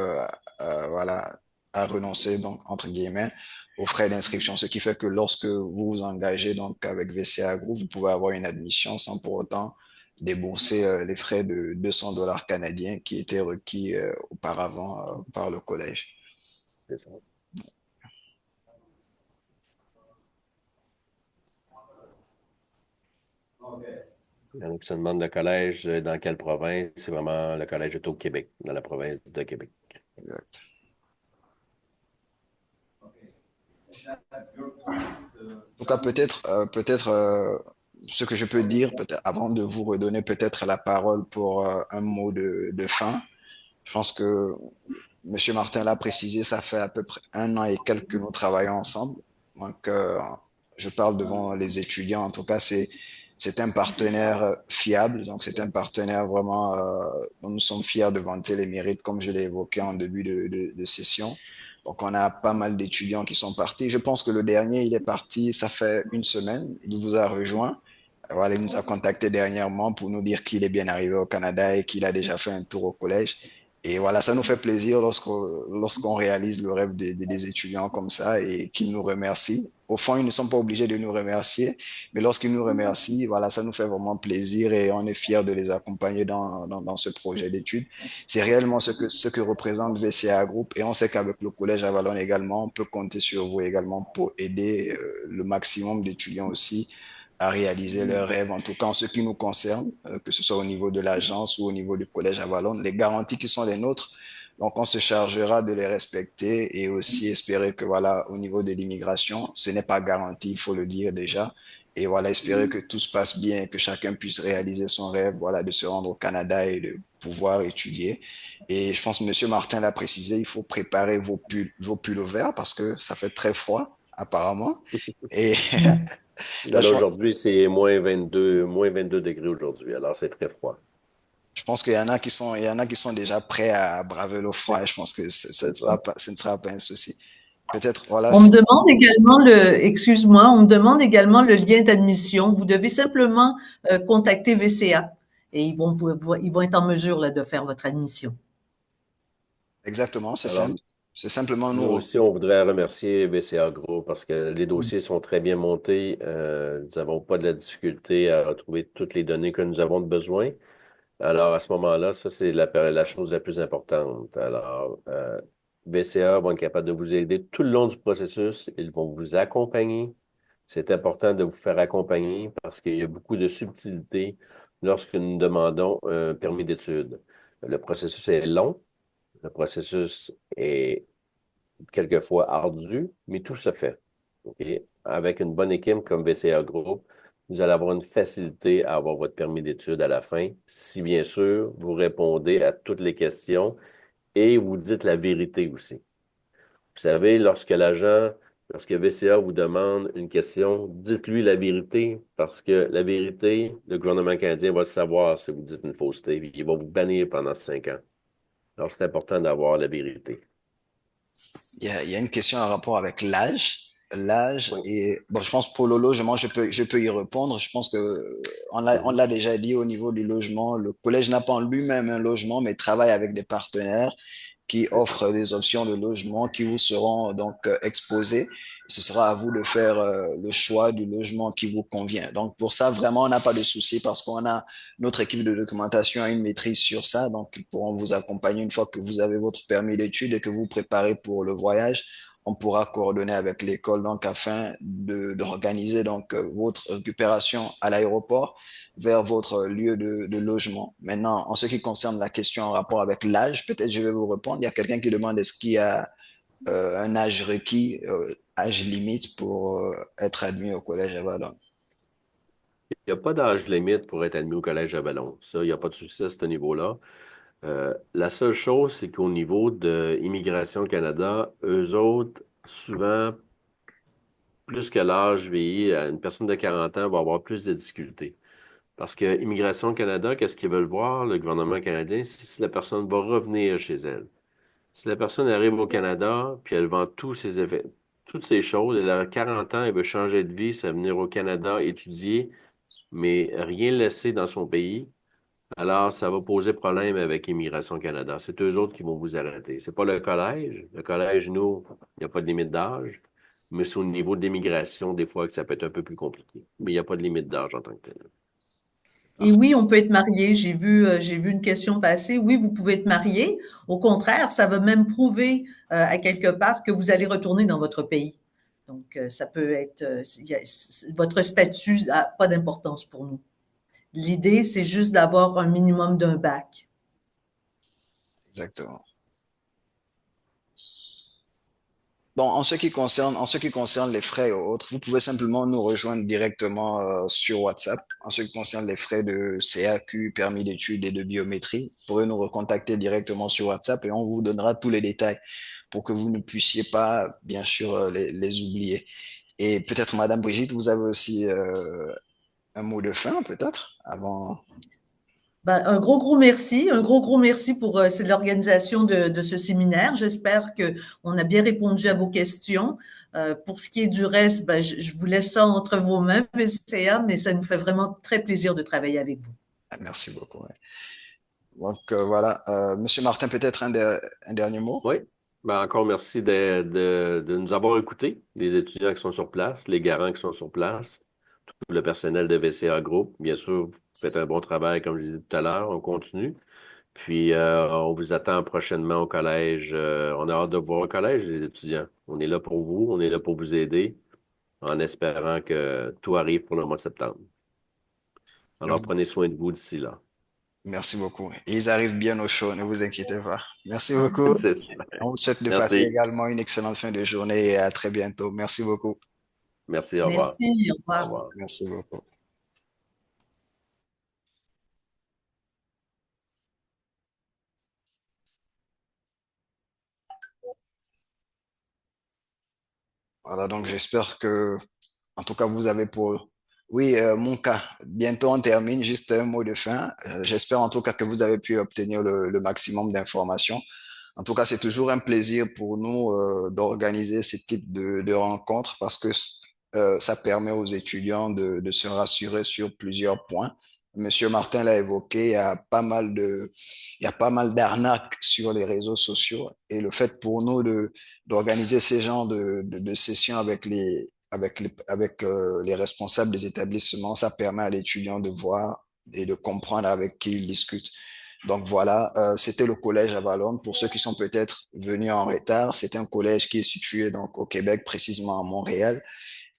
voilà a renoncé donc entre guillemets aux frais d'inscription, ce qui fait que lorsque vous vous engagez donc avec VCA Group, vous pouvez avoir une admission sans pour autant débourser les frais de 200 dollars canadiens qui étaient requis auparavant par le collège. C'est ça. Il y en a qui se demandent le collège, dans quelle province? C'est vraiment le collège est au Québec, dans la province de Québec. Exact. En tout cas, peut-être ce que je peux dire, peut-être avant de vous redonner peut-être la parole pour un mot de fin. Je pense que Monsieur Martin l'a précisé, ça fait à peu près 1 an et quelques que nous travaillons ensemble. Donc, je parle devant les étudiants. En tout cas, c'est un partenaire fiable. Donc, c'est un partenaire vraiment dont nous sommes fiers de vanter les mérites, comme je l'ai évoqué en début de session. Donc, on a pas mal d'étudiants qui sont partis. Je pense que le dernier, il est parti, ça fait une semaine. Il vous a rejoint. Voilà, il nous a contacté dernièrement pour nous dire qu'il est bien arrivé au Canada et qu'il a déjà fait un tour au collège. Et voilà, ça nous fait plaisir lorsqu'on réalise le rêve des étudiants comme ça et qu'ils nous remercient. Au fond, ils ne sont pas obligés de nous remercier, mais lorsqu'ils nous remercient, voilà, ça nous fait vraiment plaisir et on est fiers de les accompagner dans ce projet d'études. C'est réellement ce que représente VCA Group et on sait qu'avec le Collège Avalon également, on peut compter sur vous également pour aider le maximum d'étudiants aussi à réaliser leurs rêves, en tout cas en ce qui nous concerne, que ce soit au niveau de l'agence ou au niveau du Collège Avalon. Les garanties qui sont les nôtres, donc on se chargera de les respecter et aussi espérer que voilà, au niveau de l'immigration, ce n'est pas garanti, il faut le dire déjà. Et voilà, espérer que tout se passe bien, que chacun puisse réaliser son rêve, voilà, de se rendre au Canada et de pouvoir étudier. Et je pense que Monsieur Martin l'a précisé, il faut préparer vos pulls verts parce que ça fait très froid, apparemment. Et là, Là, aujourd'hui, c'est -22 degrés aujourd'hui, alors c'est très froid. je pense qu'il y en a qui sont déjà prêts à braver le froid. Je pense que ce ne sera pas un souci. Peut-être, voilà. On me demande également excuse-moi, on me demande également le lien d'admission. Vous devez simplement contacter VCA et ils vont être en mesure là, de faire votre admission. Exactement, c'est Alors, simple. C'est simplement nous nous. aussi, on voudrait remercier VCA Group parce que les dossiers sont très bien montés. Nous n'avons pas de la difficulté à retrouver toutes les données que nous avons de besoin. Alors, à ce moment-là, ça, c'est la chose la plus importante. Alors, BCA vont être capables de vous aider tout le long du processus. Ils vont vous accompagner. C'est important de vous faire accompagner parce qu'il y a beaucoup de subtilités lorsque nous demandons un permis d'études. Le processus est long. Le processus est quelquefois ardu, mais tout se fait. OK? Avec une bonne équipe comme VCA Group, vous allez avoir une facilité à avoir votre permis d'études à la fin, si bien sûr, vous répondez à toutes les questions et vous dites la vérité aussi. Vous savez, lorsque VCA vous demande une question, dites-lui la vérité, parce que la vérité, le gouvernement canadien va le savoir si vous dites une fausseté, puis il va vous bannir pendant 5 ans. Alors, c'est important d'avoir la vérité. Il y a une question en rapport avec l'âge. L'âge Oui, et bon, je pense pour le logement, je peux y répondre. Je pense que on l'a déjà dit au niveau du logement. Le collège n'a pas en lui-même un logement, mais travaille avec des partenaires qui c'est ça. offrent des options de logement qui vous seront donc exposées. Ce sera à vous de faire le choix du logement qui vous convient. Donc pour ça, vraiment, on n'a pas de souci parce qu'on a notre équipe de documentation a une maîtrise sur ça. Donc ils pourront vous accompagner une fois que vous avez votre permis d'études et que vous vous préparez pour le voyage. On pourra coordonner avec l'école donc afin d'organiser donc votre récupération à l'aéroport vers votre lieu de logement. Maintenant, en ce qui concerne la question en rapport avec l'âge, peut-être je vais vous répondre. Il y a quelqu'un qui demande est-ce qu'il y a un âge requis, âge limite pour être admis au collège Avalon. Il n'y a pas d'âge limite pour être admis au collège à Ballon. Ça, il n'y a pas de souci à ce niveau-là. La seule chose, c'est qu'au niveau de Immigration Canada, eux autres, souvent, plus que l'âge vieillit, une personne de 40 ans va avoir plus de difficultés. Parce que Immigration Canada, qu'est-ce qu'ils veulent voir, le gouvernement canadien, c'est si la personne va revenir chez elle. Si la personne arrive au Canada, puis elle vend toutes ces choses, elle a 40 ans, elle veut changer de vie, ça veut venir au Canada, étudier, mais rien laisser dans son pays, alors ça va poser problème avec Immigration Canada. C'est eux autres qui vont vous arrêter. C'est pas le collège. Le collège, nous, il n'y a pas de limite d'âge, mais c'est au niveau de l'immigration, des fois, que ça peut être un peu plus compliqué. Mais il n'y a pas de limite d'âge en tant que tel. Et oui, on peut être marié. J'ai vu une question passer. Oui, vous pouvez être marié. Au contraire, ça va même prouver à quelque part que vous allez retourner dans votre pays. Donc, ça peut être, votre statut n'a pas d'importance pour nous. L'idée, c'est juste d'avoir un minimum d'un bac. Exactement. Bon, en ce qui concerne les frais et autres, vous pouvez simplement nous rejoindre directement sur WhatsApp. En ce qui concerne les frais de CAQ, permis d'études et de biométrie, vous pourrez nous recontacter directement sur WhatsApp et on vous donnera tous les détails pour que vous ne puissiez pas, bien sûr, les oublier. Et peut-être, Madame Brigitte, vous avez aussi un mot de fin, peut-être, avant. Ben, un gros merci pour c'est l'organisation de ce séminaire. J'espère que on a bien répondu à vos questions. Pour ce qui est du reste, ben, je vous laisse ça entre vos mains, PCA, mais ça nous fait vraiment très plaisir de travailler avec vous. Ah, merci beaucoup. Ouais. Donc, voilà. Monsieur Martin, peut-être un dernier mot? Oui. Ben, encore merci de nous avoir écoutés, les étudiants qui sont sur place, les garants qui sont sur place, tout le personnel de VCA Group. Bien sûr, vous faites un bon travail, comme je disais tout à l'heure, on continue. Puis, on vous attend prochainement au collège. On a hâte de vous voir au collège, les étudiants. On est là pour vous, on est là pour vous aider, en espérant que tout arrive pour le mois de septembre. Alors, prenez soin de vous d'ici là. Merci beaucoup. Et ils arrivent bien au show, ne vous inquiétez pas. Merci beaucoup. C'est ça. On vous souhaite de passer Merci. également une excellente fin de journée et à très bientôt. Merci beaucoup. Merci, au revoir. Merci, au Au revoir. revoir. Merci beaucoup. Voilà, donc j'espère que, en tout cas, vous avez pour... Oui, mon cas, bientôt on termine, juste un mot de fin. J'espère en tout cas que vous avez pu obtenir le maximum d'informations. En tout cas, c'est toujours un plaisir pour nous d'organiser ce type de rencontres parce que ça permet aux étudiants de se rassurer sur plusieurs points. Monsieur Martin l'a évoqué, il y a pas mal d'arnaques sur les réseaux sociaux et le fait pour nous d'organiser ces genres de sessions avec les responsables des établissements, ça permet à l'étudiant de voir et de comprendre avec qui il discute. Donc voilà, c'était le collège à Valognes. Pour ceux qui sont peut-être venus en retard, c'est un collège qui est situé donc au Québec, précisément à Montréal,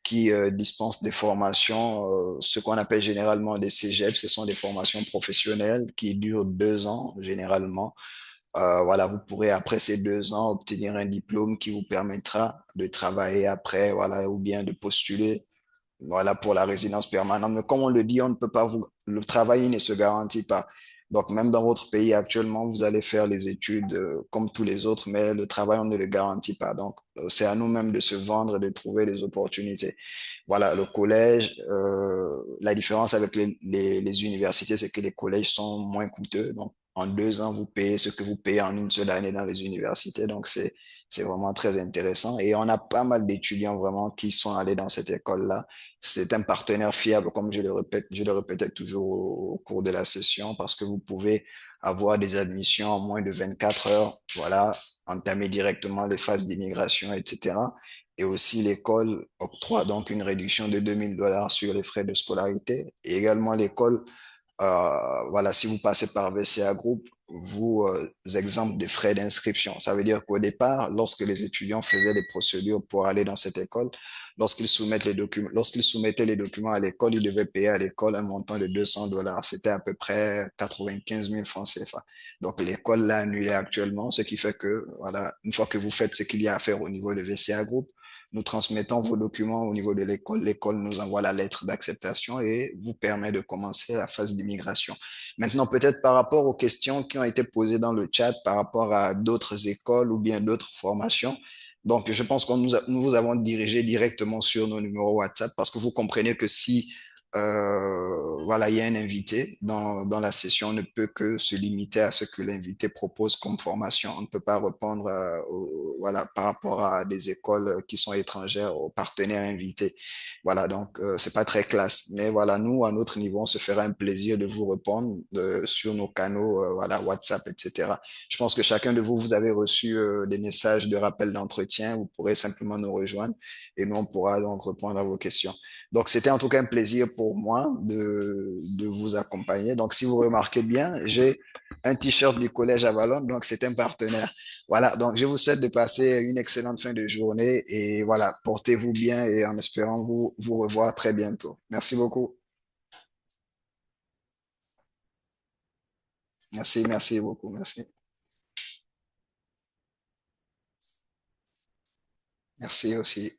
qui dispense des formations, ce qu'on appelle généralement des cégeps. Ce sont des formations professionnelles qui durent 2 ans généralement. Voilà, vous pourrez après ces 2 ans obtenir un diplôme qui vous permettra de travailler après, voilà, ou bien de postuler, voilà, pour la résidence permanente. Mais comme on le dit, on ne peut pas le travail il ne se garantit pas. Donc, même dans votre pays actuellement, vous allez faire les études comme tous les autres, mais le travail, on ne le garantit pas. Donc, c'est à nous-mêmes de se vendre et de trouver des opportunités. Voilà, le collège, la différence avec les universités, c'est que les collèges sont moins coûteux. Donc, en 2 ans, vous payez ce que vous payez en une seule année dans les universités. Donc, c'est vraiment très intéressant. Et on a pas mal d'étudiants vraiment qui sont allés dans cette école-là. C'est un partenaire fiable, comme je le répétais toujours au cours de la session, parce que vous pouvez avoir des admissions en moins de 24 heures, voilà, entamer directement les phases d'immigration, etc. Et aussi, l'école octroie donc une réduction de 2 000 $ sur les frais de scolarité. Et également, l'école voilà, si vous passez par VCA Group, vous exempte des frais d'inscription. Ça veut dire qu'au départ, lorsque les étudiants faisaient les procédures pour aller dans cette école, lorsqu'ils soumettaient les documents à l'école, ils devaient payer à l'école un montant de 200 $. C'était à peu près 95 000 francs CFA. Donc, l'école l'a annulé actuellement, ce qui fait que, voilà, une fois que vous faites ce qu'il y a à faire au niveau de VCA Group, nous transmettons vos documents au niveau de l'école. L'école nous envoie la lettre d'acceptation et vous permet de commencer la phase d'immigration. Maintenant, peut-être par rapport aux questions qui ont été posées dans le chat, par rapport à d'autres écoles ou bien d'autres formations. Donc, je pense que nous vous avons dirigé directement sur nos numéros WhatsApp parce que vous comprenez que si voilà, il y a un invité dans la session, on ne peut que se limiter à ce que l'invité propose comme formation. On ne peut pas répondre voilà, par rapport à des écoles qui sont étrangères aux partenaires invités. Voilà, donc c'est pas très classe. Mais voilà, nous, à notre niveau, on se fera un plaisir de vous répondre sur nos canaux, voilà, WhatsApp, etc. Je pense que chacun de vous, vous avez reçu des messages de rappel d'entretien. Vous pourrez simplement nous rejoindre et nous, on pourra donc répondre à vos questions. Donc, c'était en tout cas un plaisir pour moi de vous accompagner. Donc, si vous remarquez bien, j'ai un t-shirt du Collège Avalon, donc c'est un partenaire. Voilà, donc je vous souhaite de passer une excellente fin de journée et voilà, portez-vous bien et en espérant vous revoir très bientôt. Merci beaucoup. Merci beaucoup, merci. Merci aussi.